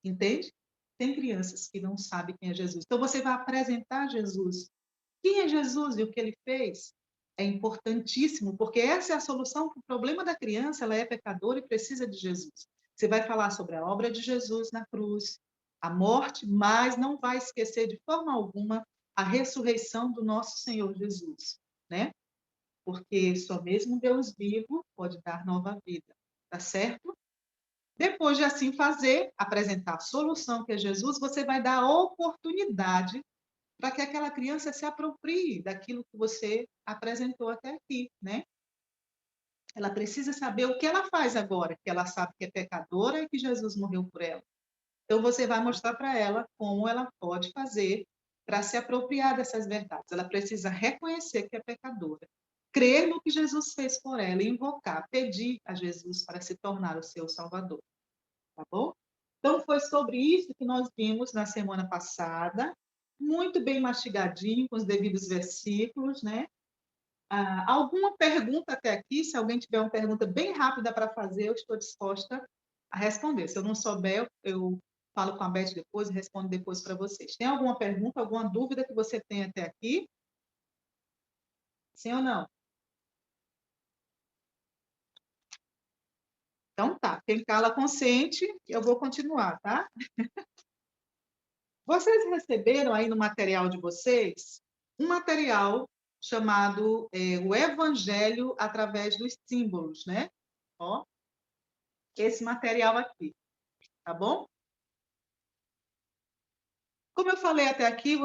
Entende? Tem crianças que não sabem quem é Jesus. Então, você vai apresentar Jesus. Quem é Jesus e o que ele fez? É importantíssimo, porque essa é a solução para o problema da criança. Ela é pecadora e precisa de Jesus. Você vai falar sobre a obra de Jesus na cruz, a morte, mas não vai esquecer de forma alguma a ressurreição do nosso Senhor Jesus, né? Porque só mesmo Deus vivo pode dar nova vida, tá certo? Depois de assim fazer, apresentar a solução que é Jesus, você vai dar a oportunidade para que aquela criança se aproprie daquilo que você apresentou até aqui, né? Ela precisa saber o que ela faz agora, que ela sabe que é pecadora e que Jesus morreu por ela. Então, você vai mostrar para ela como ela pode fazer para se apropriar dessas verdades. Ela precisa reconhecer que é pecadora, crer no que Jesus fez por ela, invocar, pedir a Jesus para se tornar o seu Salvador. Tá bom? Então, foi sobre isso que nós vimos na semana passada, muito bem mastigadinho, com os devidos versículos, né? Alguma pergunta até aqui? Se alguém tiver uma pergunta bem rápida para fazer, eu estou disposta a responder. Se eu não souber, eu falo com a Beth depois e respondo depois para vocês. Tem alguma pergunta, alguma dúvida que você tem até aqui? Sim ou não? Então tá, quem cala consente, eu vou continuar, tá? Vocês receberam aí no material de vocês um material chamado o Evangelho através dos símbolos, né? Ó, esse material aqui, tá bom? Como eu falei até aqui,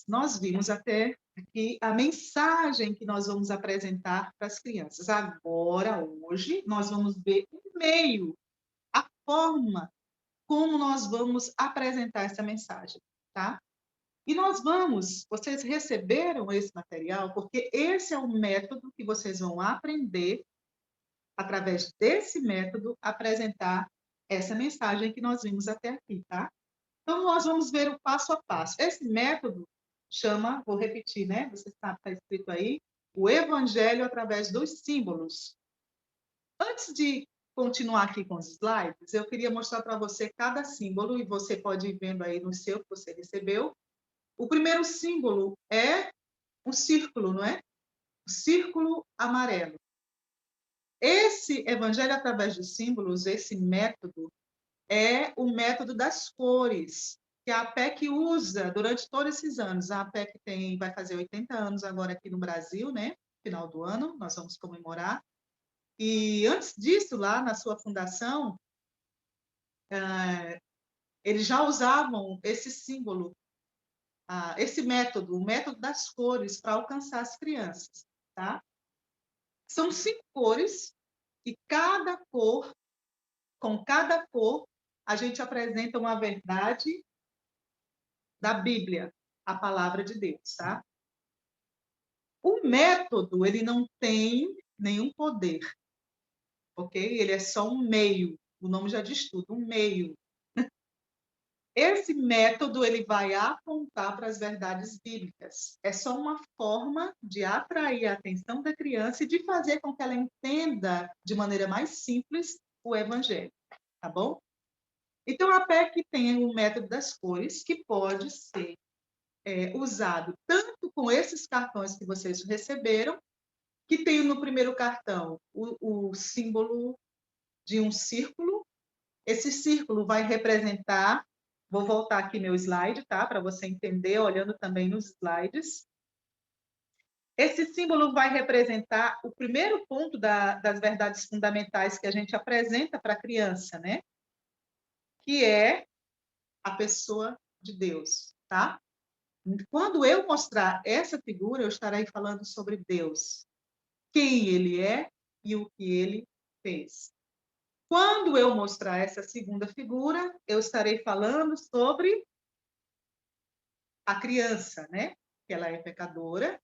nós vimos até aqui a mensagem que nós vamos apresentar para as crianças. Agora, hoje, nós vamos ver o meio, a forma como nós vamos apresentar essa mensagem, tá? E vocês receberam esse material, porque esse é o método que vocês vão aprender, através desse método, apresentar essa mensagem que nós vimos até aqui, tá? Então, nós vamos ver o passo a passo. Esse método vou repetir, né? Você sabe, está escrito aí, o Evangelho através dos símbolos. Antes de continuar aqui com os slides, eu queria mostrar para você cada símbolo, e você pode ir vendo aí no seu que você recebeu. O primeiro símbolo é um círculo, não é? O círculo amarelo. Esse Evangelho através dos símbolos, esse método, é o método das cores, que a APEC usa durante todos esses anos. A APEC vai fazer 80 anos agora aqui no Brasil, né? Final do ano, nós vamos comemorar. E antes disso, lá na sua fundação, eles já usavam esse símbolo, esse método, o método das cores, para alcançar as crianças, tá? São 5 cores, e com cada cor, a gente apresenta uma verdade da Bíblia, a palavra de Deus, tá? O método, ele não tem nenhum poder, ok? Ele é só um meio, o nome já diz tudo, um meio. Esse método, ele vai apontar para as verdades bíblicas. É só uma forma de atrair a atenção da criança e de fazer com que ela entenda de maneira mais simples o evangelho, tá bom? Então, a PEC tem o método das cores, que pode ser usado tanto com esses cartões que vocês receberam, que tem no primeiro cartão o símbolo de um círculo. Esse círculo vai representar, vou voltar aqui meu slide, tá? Para você entender, olhando também nos slides. Esse símbolo vai representar o primeiro ponto das verdades fundamentais que a gente apresenta para a criança, né? Que é a pessoa de Deus, tá? Quando eu mostrar essa figura, eu estarei falando sobre Deus, quem ele é e o que ele fez. Quando eu mostrar essa segunda figura, eu estarei falando sobre a criança, né? Que ela é pecadora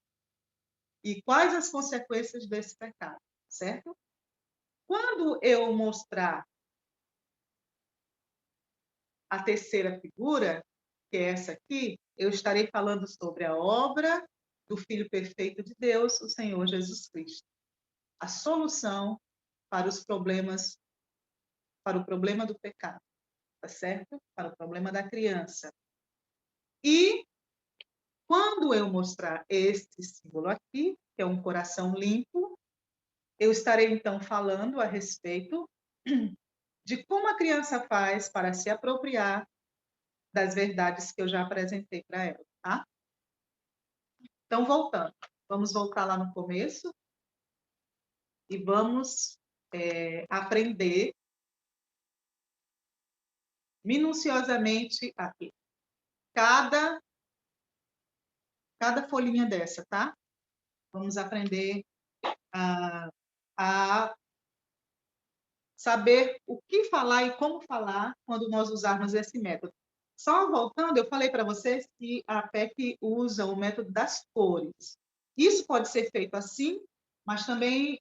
e quais as consequências desse pecado, certo? Quando eu mostrar a terceira figura, que é essa aqui, eu estarei falando sobre a obra do Filho perfeito de Deus, o Senhor Jesus Cristo. A solução para os problemas, para o problema do pecado, tá certo? Para o problema da criança. E quando eu mostrar este símbolo aqui, que é um coração limpo, eu estarei então falando a respeito de como a criança faz para se apropriar das verdades que eu já apresentei para ela, tá? Então, voltando. Vamos voltar lá no começo e vamos aprender minuciosamente aqui. Cada folhinha dessa, tá? Vamos aprender a saber o que falar e como falar quando nós usarmos esse método. Só voltando, eu falei para vocês que a PEC usa o método das cores. Isso pode ser feito assim, mas também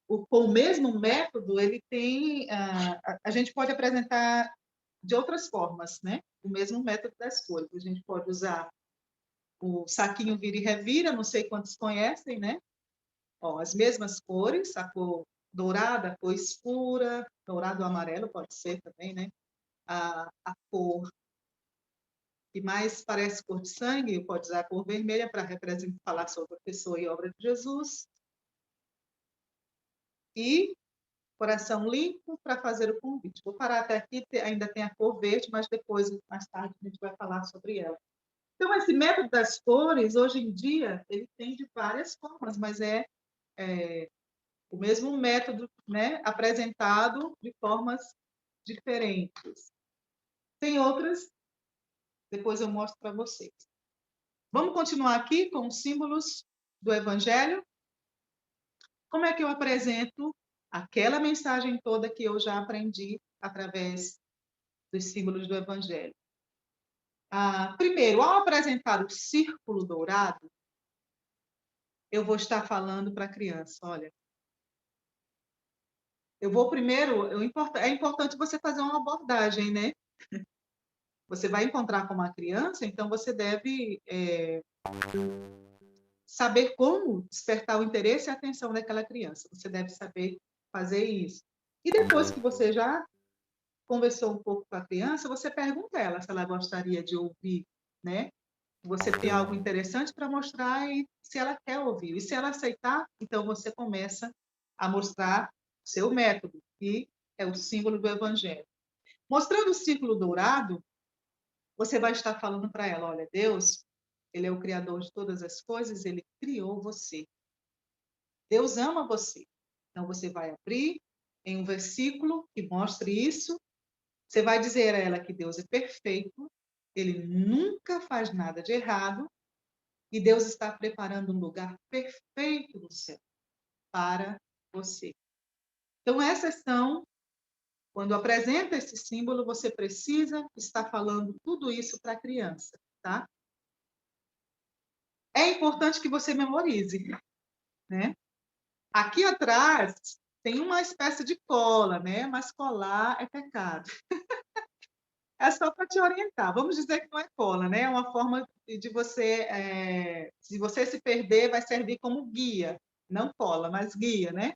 com o mesmo método, ele tem, a gente pode apresentar de outras formas, né? O mesmo método das cores. A gente pode usar o saquinho vira e revira, não sei quantos conhecem, né? Ó, as mesmas cores, a cor dourada, a cor escura, dourado ou amarelo pode ser também, né? A cor que mais parece cor de sangue, pode usar a cor vermelha para representar, falar sobre a pessoa e obra de Jesus. E coração limpo para fazer o convite. Vou parar até aqui, ainda tem a cor verde, mas depois, mais tarde, a gente vai falar sobre ela. Então, esse método das cores, hoje em dia, ele tem de várias formas, mas é o mesmo método, né, apresentado de formas diferentes. Tem outras, depois eu mostro para vocês. Vamos continuar aqui com os símbolos do Evangelho. Como é que eu apresento aquela mensagem toda que eu já aprendi através dos símbolos do Evangelho? Primeiro, ao apresentar o círculo dourado, eu vou estar falando para a criança, olha, eu vou primeiro, é importante você fazer uma abordagem, né? Você vai encontrar com uma criança, então você deve saber como despertar o interesse e a atenção daquela criança. Você deve saber fazer isso. E depois que você já conversou um pouco com a criança, você pergunta a ela se ela gostaria de ouvir, né? Você tem algo interessante para mostrar e se ela quer ouvir. E se ela aceitar, então você começa a mostrar seu método, que é o símbolo do Evangelho. Mostrando o círculo dourado, você vai estar falando para ela, olha, Deus, Ele é o Criador de todas as coisas, Ele criou você. Deus ama você. Então, você vai abrir em um versículo que mostre isso. Você vai dizer a ela que Deus é perfeito, Ele nunca faz nada de errado, e Deus está preparando um lugar perfeito no céu para você. Então, essas são, quando apresenta esse símbolo, você precisa estar falando tudo isso para a criança, tá? É importante que você memorize, né? Aqui atrás tem uma espécie de cola, né? Mas colar é pecado. É só para te orientar. Vamos dizer que não é cola, né? É uma forma de você, se você se perder, vai servir como guia. Não cola, mas guia, né?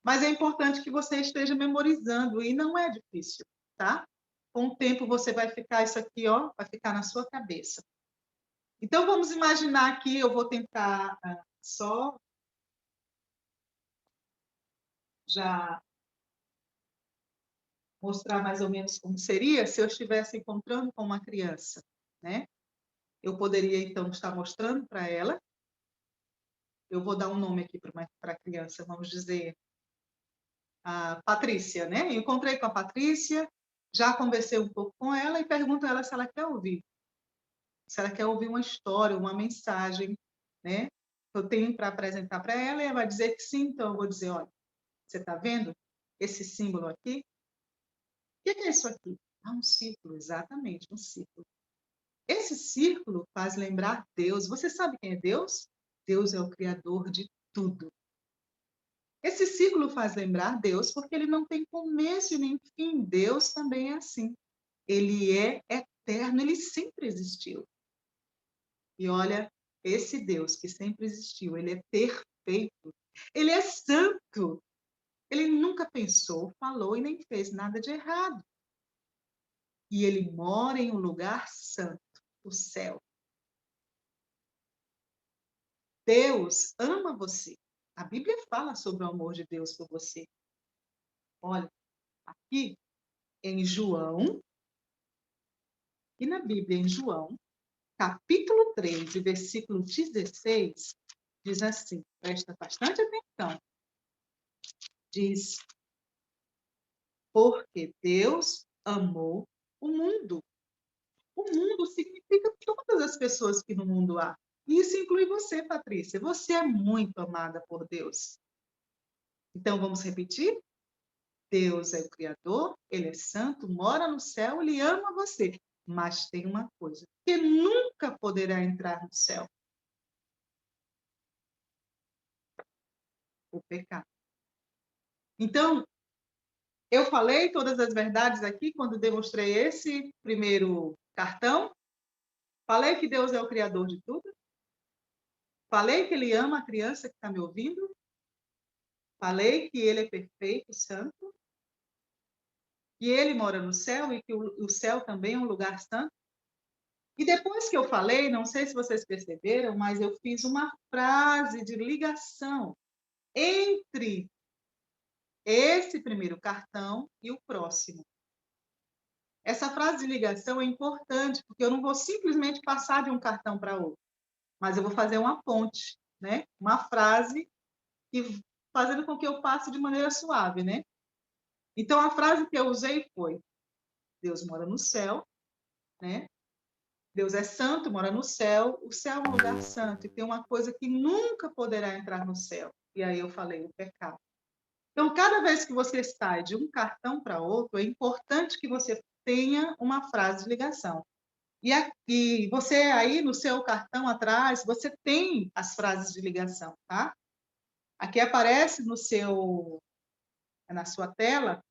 Mas é importante que você esteja memorizando e não é difícil, tá? Com o tempo você vai ficar isso aqui, ó, vai ficar na sua cabeça. Então vamos imaginar que eu vou tentar só já mostrar mais ou menos como seria se eu estivesse encontrando com uma criança, né? Eu poderia, então, estar mostrando para ela. Eu vou dar um nome aqui para a criança, vamos dizer, a Patrícia, né? Eu encontrei com a Patrícia, já conversei um pouco com ela e pergunto a ela se ela quer ouvir. Se ela quer ouvir uma história, uma mensagem, né? Que eu tenho para apresentar para ela, e ela vai dizer que sim, então eu vou dizer, olha, você está vendo esse símbolo aqui? O que é isso aqui? Um círculo, exatamente, um círculo. Esse círculo faz lembrar Deus. Você sabe quem é Deus? Deus é o Criador de tudo. Esse círculo faz lembrar Deus porque ele não tem começo e nem fim. Deus também é assim. Ele é eterno, ele sempre existiu. E olha, esse Deus que sempre existiu, ele é perfeito. Ele é santo. Ele nunca pensou, falou e nem fez nada de errado. E ele mora em um lugar santo, o céu. Deus ama você. A Bíblia fala sobre o amor de Deus por você. Olha, aqui em João, e na Bíblia em João, capítulo 3, versículo 16, diz assim, presta bastante atenção. Diz, porque Deus amou o mundo. O mundo significa todas as pessoas que no mundo há. E isso inclui você, Patrícia. Você é muito amada por Deus. Então, vamos repetir? Deus é o Criador, Ele é santo, mora no céu, Ele ama você. Mas tem uma coisa, que nunca poderá entrar no céu. O pecado. Então, eu falei todas as verdades aqui quando demonstrei esse primeiro cartão. Falei que Deus é o Criador de tudo. Falei que Ele ama a criança que está me ouvindo. Falei que Ele é perfeito, santo. Que Ele mora no céu e que o céu também é um lugar santo. E depois que eu falei, não sei se vocês perceberam, mas eu fiz uma frase de ligação entre esse primeiro cartão e o próximo. Essa frase de ligação é importante, porque eu não vou simplesmente passar de um cartão para outro, mas eu vou fazer uma ponte, né? Uma frase que fazendo com que eu passe de maneira suave, né? Então, a frase que eu usei foi: Deus mora no céu, né? Deus é santo, mora no céu, o céu é um lugar santo, e tem uma coisa que nunca poderá entrar no céu. E aí eu falei, o pecado. Então, cada vez que você sai de um cartão para outro, é importante que você tenha uma frase de ligação. E você aí, no seu cartão atrás, você tem as frases de ligação, tá? Aqui aparece na sua tela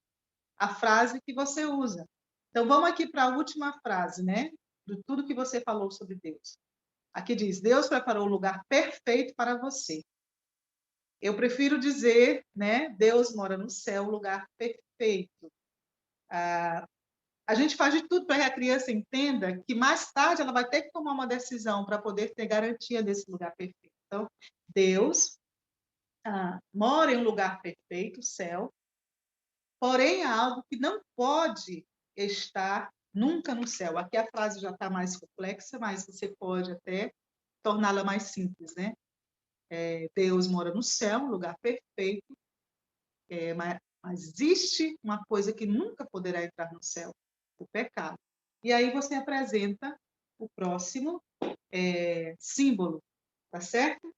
a frase que você usa. Então, vamos aqui para a última frase, né? De tudo que você falou sobre Deus. Aqui diz, Deus preparou o lugar perfeito para você. Eu prefiro dizer, né? Deus mora no céu, o lugar perfeito. A gente faz de tudo para que a criança entenda que mais tarde ela vai ter que tomar uma decisão para poder ter garantia desse lugar perfeito. Então, Deus mora em um lugar perfeito, o céu, porém há algo que não pode estar nunca no céu. Aqui a frase já está mais complexa, mas você pode até torná-la mais simples, né? Deus mora no céu, um lugar perfeito, mas existe uma coisa que nunca poderá entrar no céu, o pecado. E aí você apresenta o próximo símbolo, tá certo?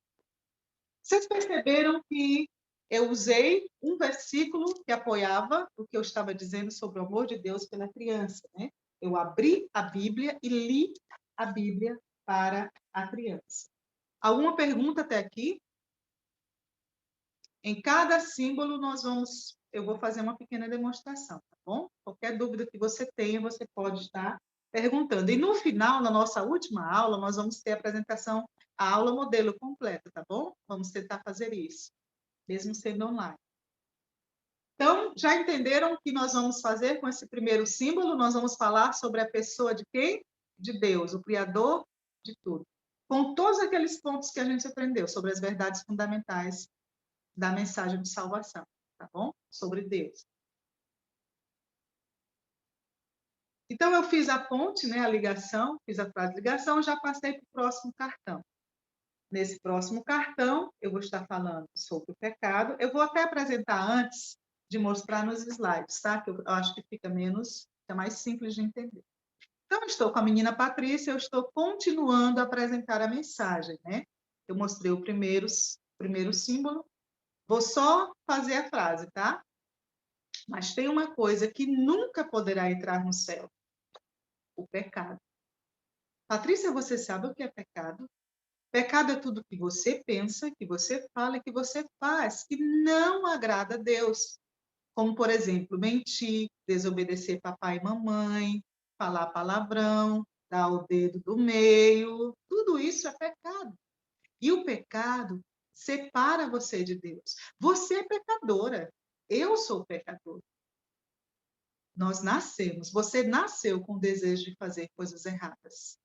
Vocês perceberam que eu usei um versículo que apoiava o que eu estava dizendo sobre o amor de Deus pela criança, né? Eu abri a Bíblia e li a Bíblia para a criança. Alguma pergunta até aqui? Em cada símbolo eu vou fazer uma pequena demonstração, tá bom? Qualquer dúvida que você tenha, você pode estar perguntando. E no final, na nossa última aula, nós vamos ter a apresentação, a aula modelo completa, tá bom? Vamos tentar fazer isso, mesmo sendo online. Então, já entenderam o que nós vamos fazer com esse primeiro símbolo? Nós vamos falar sobre a pessoa de quem? De Deus, o Criador de tudo. Com todos aqueles pontos que a gente aprendeu sobre as verdades fundamentais da mensagem de salvação, tá bom? Sobre Deus. Então, eu fiz a ponte, né, a ligação, fiz a frase de ligação, já passei para o próximo cartão. Nesse próximo cartão, eu vou estar falando sobre o pecado. Eu vou até apresentar antes de mostrar nos slides, tá? Que eu acho que fica mais simples de entender. Então, eu estou com a menina Patrícia, eu estou continuando a apresentar a mensagem, né? Eu mostrei o primeiro símbolo. Vou só fazer a frase, tá? Mas tem uma coisa que nunca poderá entrar no céu: o pecado. Patrícia, você sabe o que é pecado? Pecado é tudo que você pensa, que você fala e que você faz, que não agrada a Deus. Como, por exemplo, mentir, desobedecer papai e mamãe, falar palavrão, dar o dedo do meio, tudo isso é pecado. E o pecado separa você de Deus. Você é pecadora, eu sou pecador. Nós nascemos, você nasceu com o desejo de fazer coisas erradas.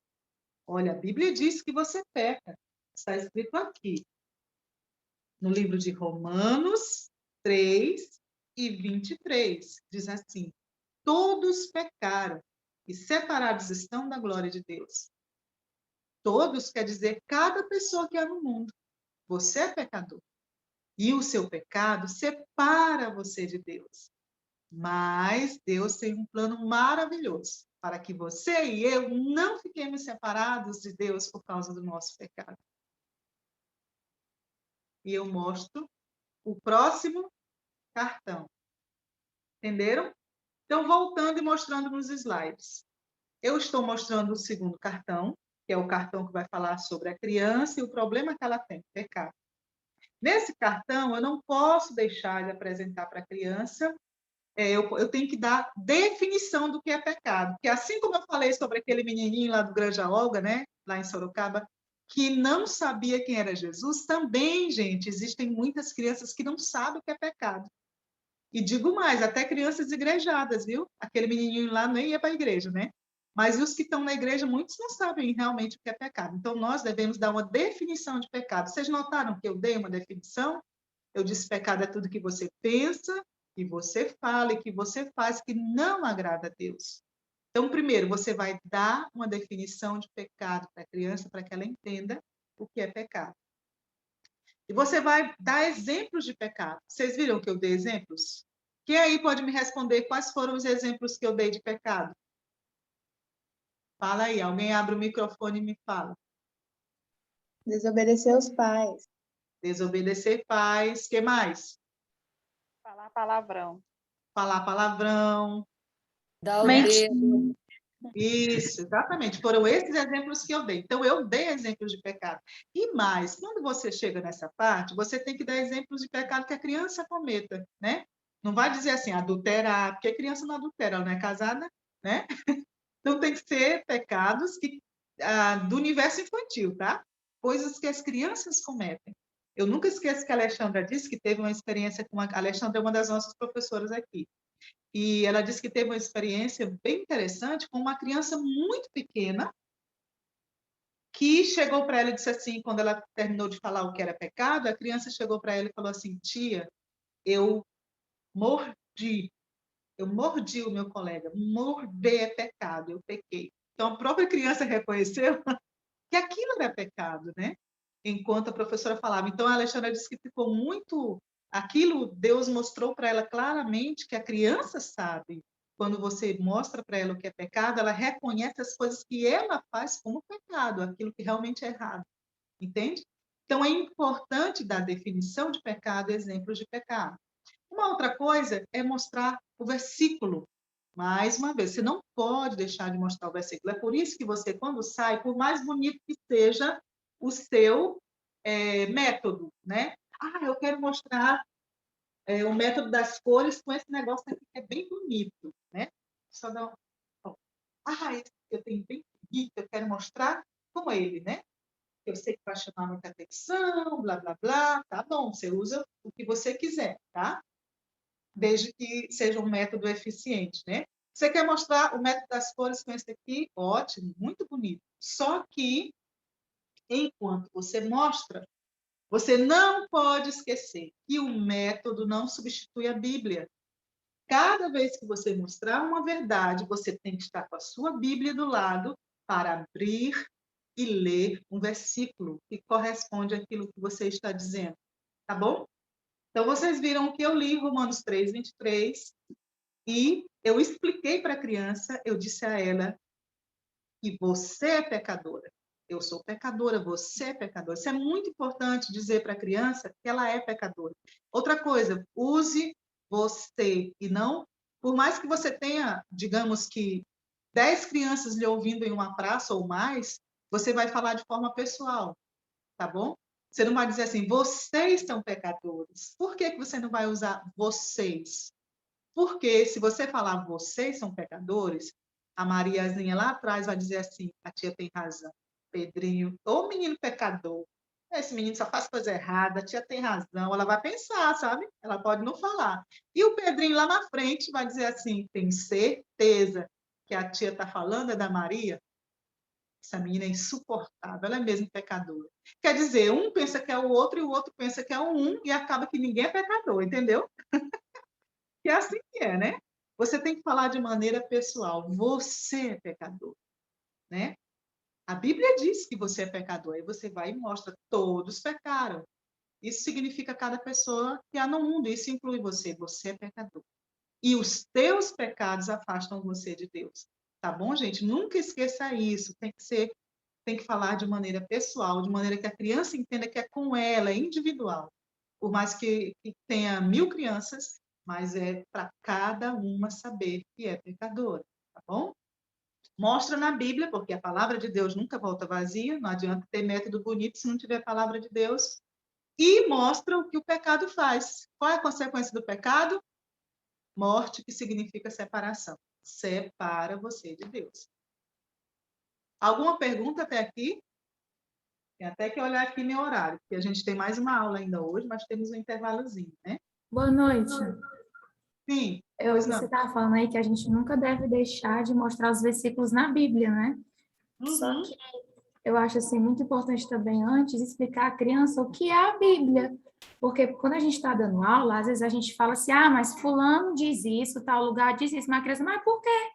Olha, a Bíblia diz que você peca. Está escrito aqui, no livro de Romanos 3:23. Diz assim: todos pecaram e separados estão da glória de Deus. Todos quer dizer cada pessoa que há no mundo. Você é pecador. E o seu pecado separa você de Deus. Mas Deus tem um plano maravilhoso para que você e eu não fiquemos separados de Deus por causa do nosso pecado. E eu mostro o próximo cartão. Entenderam? Então, voltando e mostrando nos slides. Eu estou mostrando o segundo cartão, que é o cartão que vai falar sobre a criança e o problema que ela tem, pecado. Nesse cartão, eu não posso deixar de apresentar para a criança, eu tenho que dar definição do que é pecado. Porque assim como eu falei sobre aquele menininho lá do Granja Olga, né, lá em Sorocaba, que não sabia quem era Jesus, também, gente, existem muitas crianças que não sabem o que é pecado. E digo mais, até crianças igrejadas, viu? Aquele menininho lá nem ia para a igreja, né? Mas os que estão na igreja, muitos não sabem realmente o que é pecado. Então, nós devemos dar uma definição de pecado. Vocês notaram que eu dei uma definição? Eu disse: pecado é tudo que você pensa, que você fala e que você faz que não agrada a Deus. Então, primeiro, você vai dar uma definição de pecado para a criança, para que ela entenda o que é pecado. E você vai dar exemplos de pecado. Vocês viram que eu dei exemplos? Quem aí pode me responder quais foram os exemplos que eu dei de pecado? Fala aí, alguém abre o microfone e me fala. Desobedecer aos pais. Desobedecer pais. O que mais? Falar palavrão. Falar palavrão. Dá o Mentir. dedo. Isso, exatamente. Foram esses exemplos que eu dei. Então, eu dei exemplos de pecado. E mais, quando você chega nessa parte, você tem que dar exemplos de pecado que a criança cometa, né? Não vai dizer assim, adulterar, porque a criança não adultera, ela não é casada, né? Então, tem que ser pecados do universo infantil, tá? Coisas que as crianças cometem. Eu nunca esqueço que a Alexandra disse que teve uma experiência com a Alexandra é uma das nossas professoras aqui. E ela disse que teve uma experiência bem interessante com uma criança muito pequena que chegou para ela e disse assim, quando ela terminou de falar o que era pecado, a criança chegou para ela e falou assim: tia, eu mordi o meu colega. Morder é pecado, eu pequei. Então, a própria criança reconheceu que aquilo era pecado, né? Enquanto a professora falava. Então, a Alexandra disse que ficou muito... Aquilo, Deus mostrou para ela claramente que a criança sabe. Quando você mostra para ela o que é pecado, ela reconhece as coisas que ela faz como pecado, aquilo que realmente é errado. Entende? Então, é importante dar definição de pecado, exemplos de pecado. Uma outra coisa é mostrar o versículo. Mais uma vez, você não pode deixar de mostrar o versículo. É por isso que você, quando sai, por mais bonito que seja o seu método, né? Eu quero mostrar o método das cores com esse negócio aqui que é bem bonito, né? Só dá um... esse que eu tenho bem bonito, eu quero mostrar com ele, né? Eu sei que vai chamar muita atenção, blá, blá, blá. Tá bom, você usa o que você quiser, tá? Desde que seja um método eficiente, né? Você quer mostrar o método das cores com esse aqui? Ótimo, muito bonito. Só que, enquanto você mostra, você não pode esquecer que o método não substitui a Bíblia. Cada vez que você mostrar uma verdade, você tem que estar com a sua Bíblia do lado para abrir e ler um versículo que corresponde àquilo que você está dizendo. Tá bom? Então, vocês viram que eu li Romanos 3:23 e eu expliquei para a criança, eu disse a ela que você é pecadora. Eu sou pecadora, você é pecadora. Isso é muito importante dizer para a criança que ela é pecadora. Outra coisa, use você e não... Por mais que você tenha, digamos que, 10 crianças lhe ouvindo em uma praça ou mais, você vai falar de forma pessoal, tá bom? Você não vai dizer assim, vocês são pecadores. Por que que você não vai usar vocês? Porque se você falar vocês são pecadores, a Mariazinha lá atrás vai dizer assim, a tia tem razão. Pedrinho, ô menino pecador, esse menino só faz coisa errada, a tia tem razão. Ela vai pensar, sabe? Ela pode não falar. E o Pedrinho lá na frente vai dizer assim, tem certeza que a tia está falando é da Maria? Essa menina é insuportável, ela é mesmo pecadora. Quer dizer, um pensa que é o outro e o outro pensa que é um e acaba que ninguém é pecador, entendeu? Que é assim que é, né? Você tem que falar de maneira pessoal. Você é pecador, né? A Bíblia diz que você é pecador. Aí você vai e mostra, todos pecaram. Isso significa cada pessoa que há no mundo. Isso inclui você. Você é pecador. E os teus pecados afastam você de Deus. Tá bom, gente? Nunca esqueça isso. Tem que falar de maneira pessoal, de maneira que a criança entenda que é com ela, é individual. Por mais que tenha 1000 crianças, mas é para cada uma saber que é pecadora, tá bom? Mostra na Bíblia, porque a palavra de Deus nunca volta vazia, não adianta ter método bonito se não tiver a palavra de Deus. E mostra o que o pecado faz. Qual é a consequência do pecado? Morte, que significa separação. Separa você de Deus. Alguma pergunta até aqui? Tem até que olhar aqui meu horário, porque a gente tem mais uma aula ainda hoje, mas temos um intervalozinho, né? Boa noite. Sim, pois Você não. estava falando aí que a gente nunca deve deixar de mostrar os versículos na Bíblia, né? Só que eu acho assim muito importante também antes explicar à criança o que é a Bíblia. Porque quando a gente está dando aula, às vezes a gente fala assim, ah, mas fulano diz isso, tal lugar diz isso, mas a criança, mas por quê?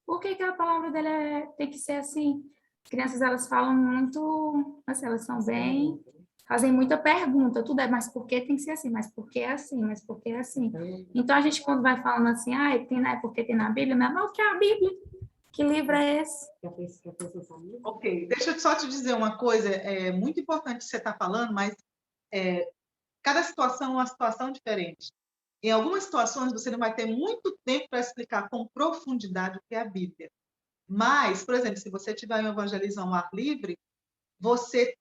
Por que que a palavra dela tem que ser assim? As crianças, elas falam muito, assim, elas são bem, fazem muita pergunta, tudo é, mas por que tem que ser assim? Mas por que é assim? Mas por que é assim? Então, a gente, quando vai falando assim, ah, tem, né, porque tem na Bíblia, mas o que é a Bíblia? Que livro é esse? Ok, deixa eu só te dizer uma coisa, é muito importante que você está falando, mas cada situação é uma situação diferente. Em algumas situações, você não vai ter muito tempo para explicar com profundidade o que é a Bíblia. Mas, por exemplo, se você tiver um evangelismo ao ar livre, você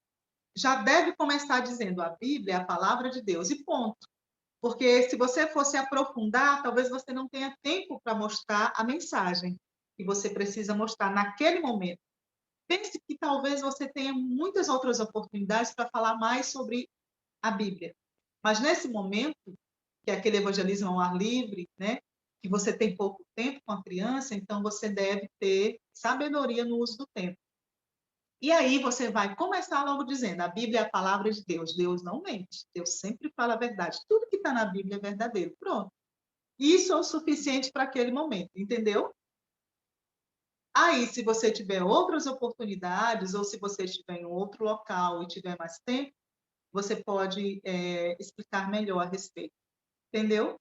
já deve começar dizendo a Bíblia é a palavra de Deus e ponto. Porque se você fosse aprofundar, talvez você não tenha tempo para mostrar a mensagem que você precisa mostrar naquele momento. Pense que talvez você tenha muitas outras oportunidades para falar mais sobre a Bíblia. Mas nesse momento, que é aquele evangelismo ao ar livre, né, que você tem pouco tempo com a criança, então você deve ter sabedoria no uso do tempo. E aí você vai começar logo dizendo, a Bíblia é a palavra de Deus, Deus não mente, Deus sempre fala a verdade, tudo que está na Bíblia é verdadeiro, pronto. Isso é o suficiente para aquele momento, entendeu? Aí, se você tiver outras oportunidades, ou se você estiver em outro local e tiver mais tempo, você pode explicar melhor a respeito. Entendeu?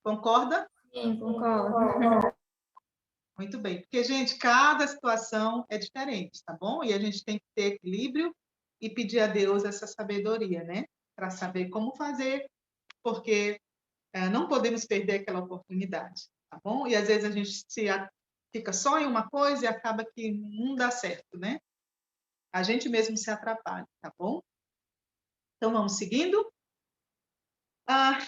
Concorda? Sim, concordo. Muito bem. Porque, gente, cada situação é diferente, tá bom? E a gente tem que ter equilíbrio e pedir a Deus essa sabedoria, né? Para saber como fazer, porque não podemos perder aquela oportunidade, tá bom? E às vezes a gente fica só em uma coisa e acaba que não dá certo, né? A gente mesmo se atrapalha, tá bom? Então, vamos seguindo.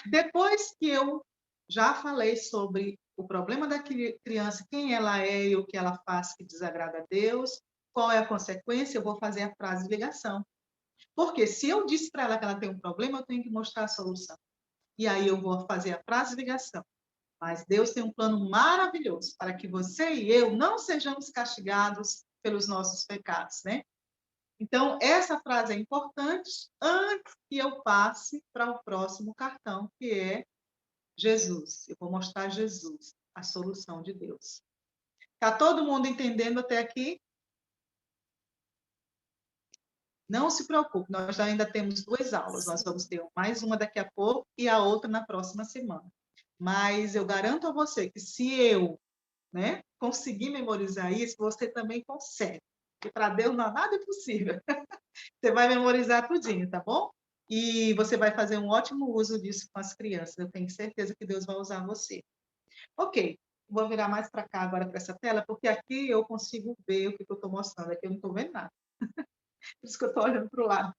Depois que eu já falei sobre o problema da criança, quem ela é e o que ela faz que desagrada a Deus, qual é a consequência, eu vou fazer a frase de ligação. Porque se eu disse para ela que ela tem um problema, eu tenho que mostrar a solução. E aí eu vou fazer a frase de ligação. Mas Deus tem um plano maravilhoso para que você e eu não sejamos castigados pelos nossos pecados, né? Então, essa frase é importante antes que eu passe para o próximo cartão, que é Jesus. Eu vou mostrar Jesus, a solução de Deus. Está todo mundo entendendo até aqui? Não se preocupe, nós ainda temos 2 aulas. Nós vamos ter mais uma daqui a pouco e a outra na próxima semana. Mas eu garanto a você que se eu conseguir memorizar isso, você também consegue. Porque para Deus não há nada impossível. Você vai memorizar tudinho, tá bom? E você vai fazer um ótimo uso disso com as crianças. Eu tenho certeza que Deus vai usar você. Ok. Vou virar mais para cá agora, para essa tela, porque aqui eu consigo ver o que eu estou mostrando. Aqui eu não estou vendo nada. Por isso que eu estou olhando para o lado.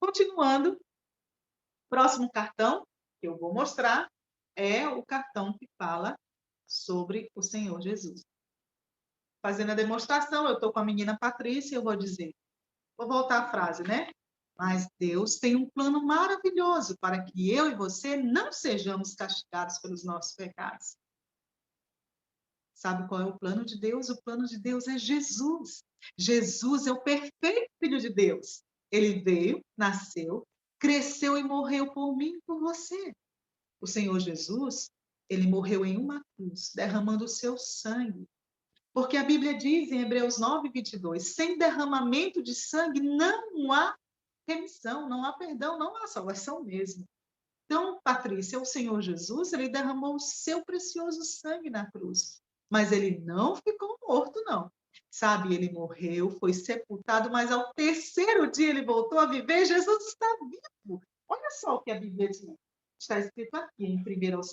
Continuando, próximo cartão que eu vou mostrar é o cartão que fala sobre o Senhor Jesus. Fazendo a demonstração, eu estou com a menina Patrícia, eu vou dizer, vou voltar à frase, né? Mas Deus tem um plano maravilhoso para que eu e você não sejamos castigados pelos nossos pecados. Sabe qual é o plano de Deus? O plano de Deus é Jesus. Jesus é o perfeito Filho de Deus. Ele veio, nasceu, cresceu e morreu por mim e por você. O Senhor Jesus, ele morreu em uma cruz, derramando o seu sangue. Porque a Bíblia diz em Hebreus 9, 22, sem derramamento de sangue não há remissão, não há perdão, não há salvação mesmo. Então, Patrícia, o Senhor Jesus, ele derramou o seu precioso sangue na cruz. Mas ele não ficou morto, não. Sabe, ele morreu, foi sepultado, mas ao terceiro dia ele voltou a viver. Jesus está vivo. Olha só o que a Bíblia diz. Está escrito aqui em 1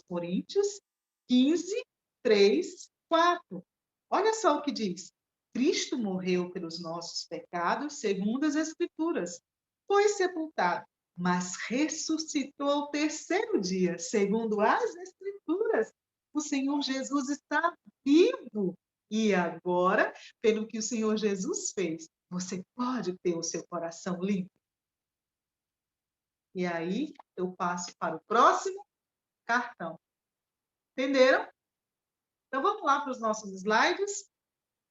Coríntios 15, 3, 4. Olha só o que diz. Cristo morreu pelos nossos pecados, segundo as Escrituras. Foi sepultado, mas ressuscitou ao terceiro dia, segundo as Escrituras. O Senhor Jesus está vivo. E agora, pelo que o Senhor Jesus fez, você pode ter o seu coração limpo. E aí, eu passo para o próximo cartão. Entenderam? Então, vamos lá para os nossos slides.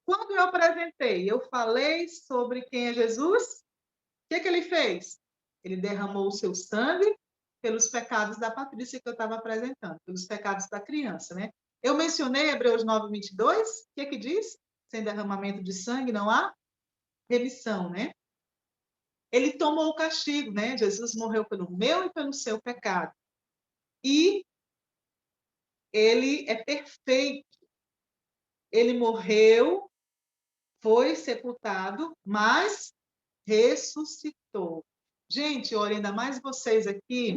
Quando eu apresentei, eu falei sobre quem é Jesus. O que ele fez? Ele derramou o seu sangue pelos pecados da Patrícia que eu estava apresentando, pelos pecados da criança, né? Eu mencionei Hebreus 9, 22. O que diz? Sem derramamento de sangue não há remissão, né? Ele tomou o castigo, né? Jesus morreu pelo meu e pelo seu pecado. E ele é perfeito. Ele morreu, foi sepultado, mas ressuscitou. Gente, olha, ainda mais vocês aqui,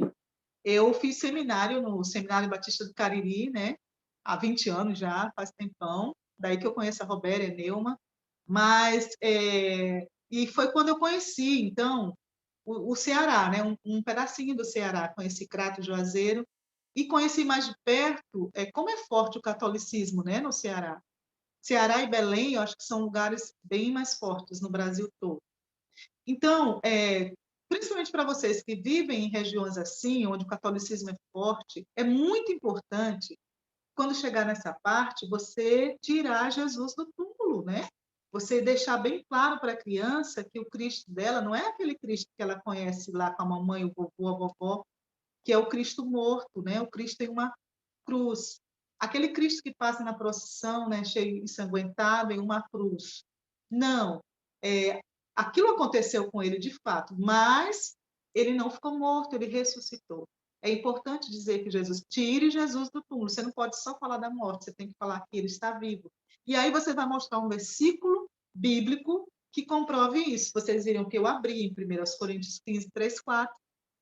eu fiz seminário no Seminário Batista do Cariri, né? Há 20 anos já, faz tempão. Daí que eu conheço a Robéria, a Neuma. Mas, e foi quando eu conheci, então, o Ceará, né? Um pedacinho do Ceará. Conheci Crato Juazeiro e conheci mais de perto como é forte o catolicismo, né? No Ceará. Ceará e Belém, eu acho que são lugares bem mais fortes no Brasil todo. Então, principalmente para vocês que vivem em regiões assim, onde o catolicismo é forte, é muito importante, quando chegar nessa parte, você tirar Jesus do túmulo, né? Você deixar bem claro para a criança que o Cristo dela não é aquele Cristo que ela conhece lá com a mamãe, o vovô, a vovó, que é o Cristo morto, né? O Cristo em uma cruz. Aquele Cristo que passa na procissão, né, cheio ensanguentado em uma cruz. Não. Aquilo aconteceu com ele de fato, mas ele não ficou morto, ele ressuscitou. É importante dizer que Jesus, tire Jesus do túmulo. Você não pode só falar da morte, você tem que falar que ele está vivo. E aí você vai mostrar um versículo bíblico que comprove isso. Vocês viram que eu abri em 1 Coríntios 15, 3, 4,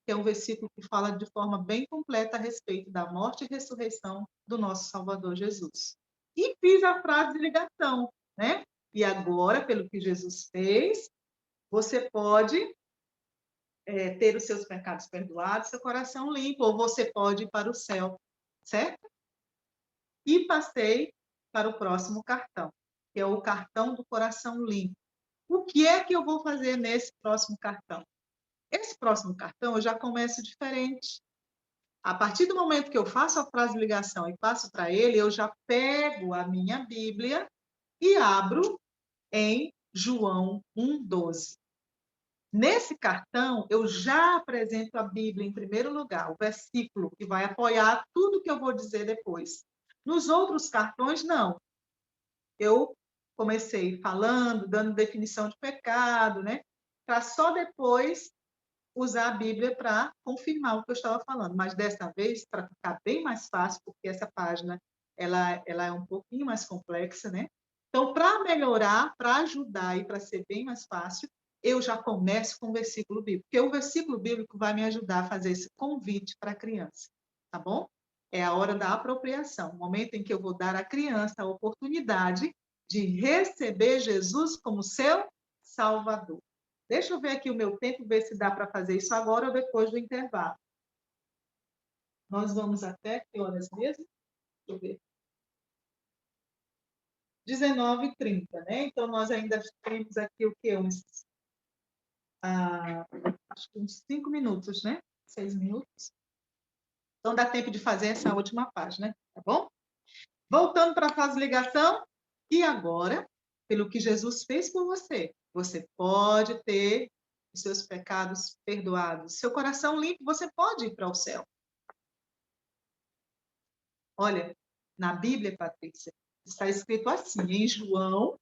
que é um versículo que fala de forma bem completa a respeito da morte e ressurreição do nosso Salvador Jesus. E fiz a frase de ligação, né? E agora, pelo que Jesus fez, você pode ter os seus pecados perdoados, seu coração limpo, ou você pode ir para o céu, certo? E passei para o próximo cartão, que é o cartão do coração limpo. O que é que eu vou fazer nesse próximo cartão? Esse próximo cartão eu já começo diferente. A partir do momento que eu faço a frase de ligação e passo para ele, eu já pego a minha Bíblia e abro em João 1,12. Nesse cartão, eu já apresento a Bíblia em primeiro lugar, o versículo que vai apoiar tudo que eu vou dizer depois. Nos outros cartões, não. Eu comecei falando, dando definição de pecado, né? Para só depois usar a Bíblia para confirmar o que eu estava falando. Mas dessa vez, para ficar bem mais fácil, porque essa página ela é um pouquinho mais complexa, né? Então, para melhorar, para ajudar e para ser bem mais fácil, eu já começo com o versículo bíblico, porque o versículo bíblico vai me ajudar a fazer esse convite para a criança, tá bom? É a hora da apropriação, o momento em que eu vou dar à criança a oportunidade de receber Jesus como seu Salvador. Deixa eu ver aqui o meu tempo, ver se dá para fazer isso agora ou depois do intervalo. Nós vamos até que horas mesmo? Deixa eu ver. 19h30, né? Então, nós ainda temos aqui o quê? Acho que uns 5 minutos, né? 6 minutos. Então, dá tempo de fazer essa última página, tá bom? Voltando para a fase de ligação. E agora, pelo que Jesus fez por você, você pode ter os seus pecados perdoados. Seu coração limpo, você pode ir para o céu. Olha, na Bíblia, Patrícia, está escrito assim, em João,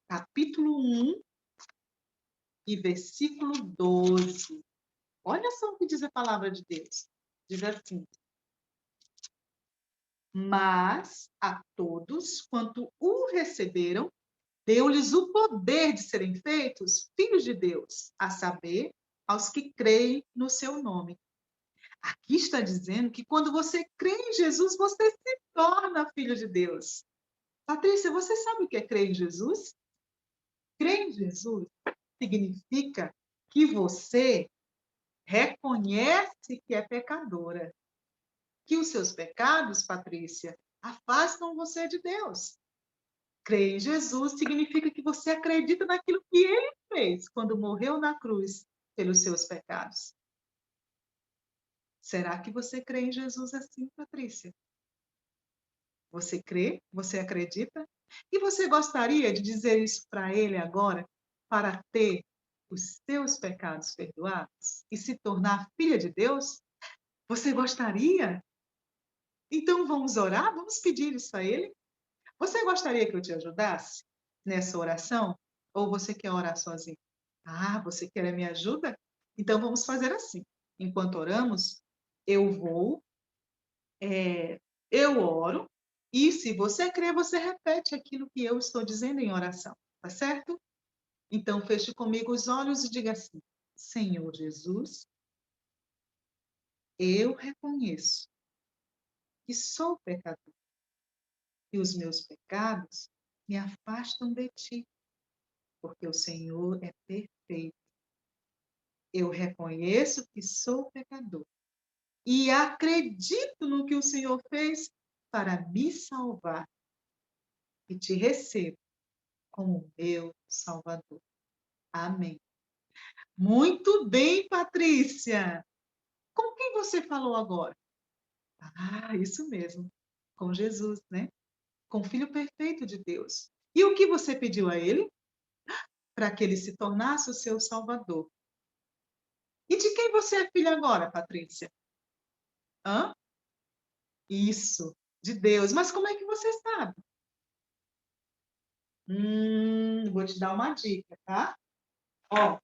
capítulo 1 e versículo 12. Olha só o que diz a palavra de Deus. Diz assim: mas a todos quanto o receberam, deu-lhes o poder de serem feitos filhos de Deus, a saber, aos que creem no seu nome. Aqui está dizendo que quando você crê em Jesus, você se torna filho de Deus. Patrícia, você sabe o que é crer em Jesus? Crer em Jesus significa que você reconhece que é pecadora. Que os seus pecados, Patrícia, afastam você de Deus. Crer em Jesus significa que você acredita naquilo que ele fez quando morreu na cruz pelos seus pecados. Será que você crê em Jesus assim, Patrícia? Você crê? Você acredita? E você gostaria de dizer isso para ele agora, para ter os seus pecados perdoados e se tornar filha de Deus? Você gostaria? Então vamos orar? Vamos pedir isso a ele? Você gostaria que eu te ajudasse nessa oração? Ou você quer orar sozinho? Ah, você quer a minha ajuda? Então vamos fazer assim. Enquanto oramos, eu oro, e se você crer, você repete aquilo que eu estou dizendo em oração, tá certo? Então feche comigo os olhos e diga assim: Senhor Jesus, eu reconheço que sou pecador e os meus pecados me afastam de ti, porque o Senhor é perfeito. Eu reconheço que sou pecador e acredito no que o Senhor fez para me salvar e te recebo como meu Salvador. Amém. Muito bem, Patrícia. Com quem você falou agora? Ah, isso mesmo. Com Jesus, né? Com o Filho perfeito de Deus. E o que você pediu a ele? Para que ele se tornasse o seu Salvador. E de quem você é filha agora, Patrícia? Hã? Isso, de Deus. Mas como é que você sabe? Vou te dar uma dica, tá? Ó,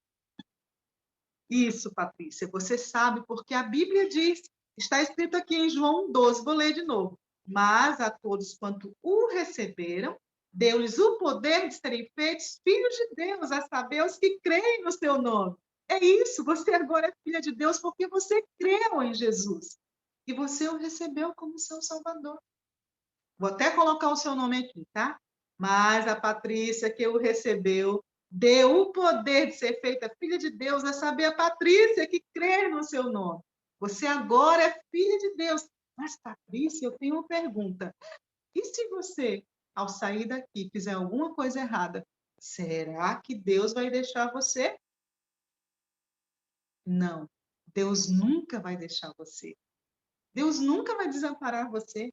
isso, Patrícia, você sabe porque a Bíblia diz, está escrito aqui em João 12, vou ler de novo. Mas a todos quanto o receberam, deu-lhes o poder de serem feitos filhos de Deus, a saber, os que creem no seu nome. É isso, você agora é filha de Deus porque você creu em Jesus. E você o recebeu como seu Salvador. Vou até colocar o seu nome aqui, tá? Mas a Patrícia que o recebeu deu o poder de ser feita filha de Deus, a saber, a Patrícia que crê no seu nome. Você agora é filha de Deus. Mas, Patrícia, eu tenho uma pergunta. E se você, ao sair daqui, fizer alguma coisa errada, será que Deus vai deixar você? Não. Deus nunca vai deixar você. Deus nunca vai desamparar você.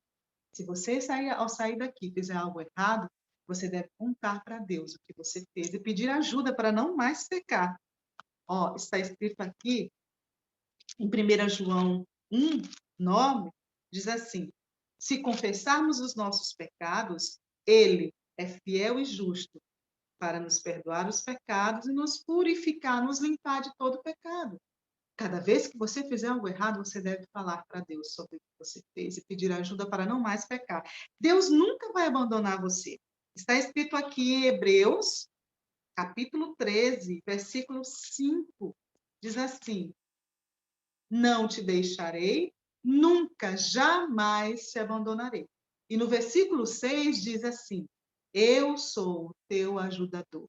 Se você ao sair daqui fizer algo errado, você deve contar para Deus o que você fez e pedir ajuda para não mais pecar. Ó, está escrito aqui em 1 João 1, 9, diz assim: se confessarmos os nossos pecados, ele é fiel e justo para nos perdoar os pecados e nos purificar, nos limpar de todo pecado. Cada vez que você fizer algo errado, você deve falar para Deus sobre o que você fez e pedir ajuda para não mais pecar. Deus nunca vai abandonar você. Está escrito aqui em Hebreus, capítulo 13, versículo 5. Diz assim: não te deixarei, nunca, jamais te abandonarei. E no versículo 6 diz assim: eu sou o teu ajudador.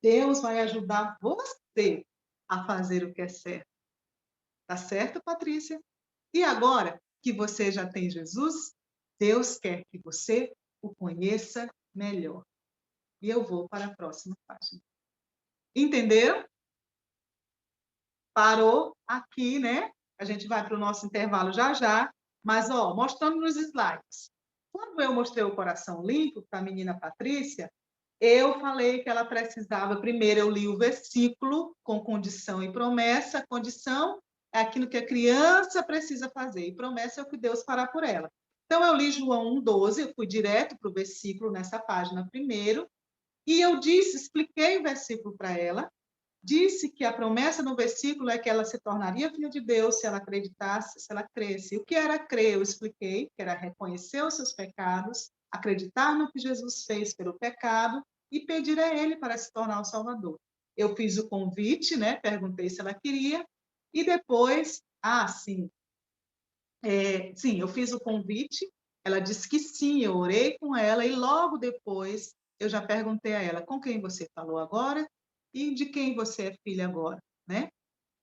Deus vai ajudar você a fazer o que é certo. Tá certo, Patrícia? E agora que você já tem Jesus, Deus quer que você o conheça melhor. E eu vou para a próxima página. Entenderam? Parou aqui, né? A gente vai para o nosso intervalo já já, mas ó, mostrando nos slides. Quando eu mostrei o coração limpo para a menina Patrícia, eu falei que ela precisava, primeiro eu li o versículo com condição e promessa. Condição é aquilo que a criança precisa fazer, e promessa é o que Deus fará por ela. Então, eu li João 1,12, eu fui direto para o versículo nessa página primeiro, e eu expliquei o versículo para ela, disse que a promessa no versículo é que ela se tornaria filha de Deus se ela acreditasse, se ela cresce. O que era crer? Eu expliquei, que era reconhecer os seus pecados, acreditar no que Jesus fez pelo pecado e pedir a Ele para se tornar o Salvador. Eu fiz o convite, né? Perguntei se ela queria, e depois, sim, eu fiz o convite, ela disse que sim, eu orei com ela, e logo depois eu já perguntei a ela, com quem você falou agora? E de quem você é filha agora, né?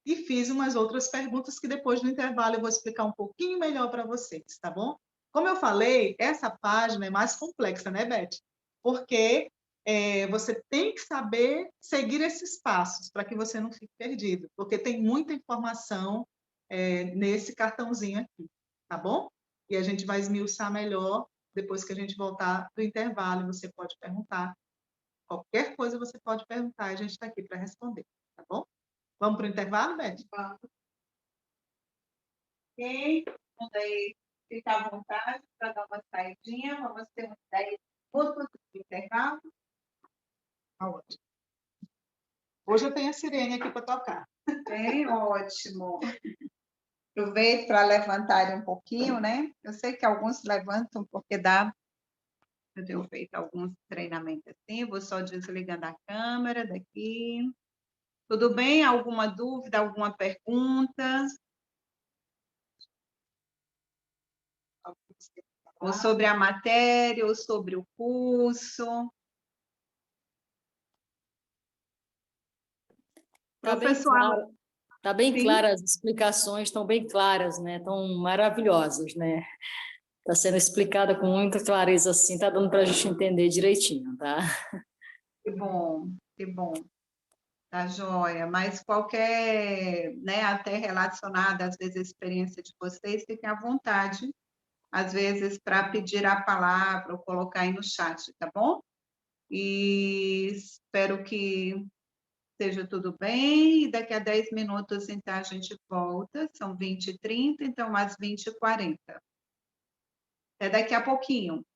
E fiz umas outras perguntas que depois no intervalo eu vou explicar um pouquinho melhor para vocês, tá bom? Como eu falei, essa página é mais complexa, né, Beth? Porque você tem que saber seguir esses passos para que você não fique perdido, porque tem muita informação nesse cartãozinho aqui, tá bom? E a gente vai esmiuçar melhor depois que a gente voltar do intervalo, e você pode perguntar. Qualquer coisa você pode perguntar, a gente está aqui para responder, tá bom? Vamos para o intervalo, Beth? Vamos. Ok, aí ficar à vontade para dar uma saidinha, vamos ter uns 10 minutos de intervalo. Tá ótimo. Hoje eu tenho a sirene aqui para tocar. Bem ótimo. Aproveito para levantar um pouquinho, né? Eu sei que alguns levantam porque eu tenho feito alguns treinamentos assim, vou só desligando a câmera daqui. Tudo bem? Alguma dúvida, alguma pergunta? Ou sobre a matéria, ou sobre o curso? Tá bem claro, as explicações estão bem claras, né? Estão maravilhosas, né? Está sendo explicada com muita clareza, assim, está dando para a gente entender direitinho, tá? Que bom, que bom. Tá joia. Mas qualquer, né, até relacionada, às vezes, à experiência de vocês, fiquem à vontade, às vezes, para pedir a palavra ou colocar aí no chat, tá bom? E espero que esteja tudo bem. E daqui a 10 minutos, então, a gente volta. São 20h30, então, às 20h40. Até daqui a pouquinho.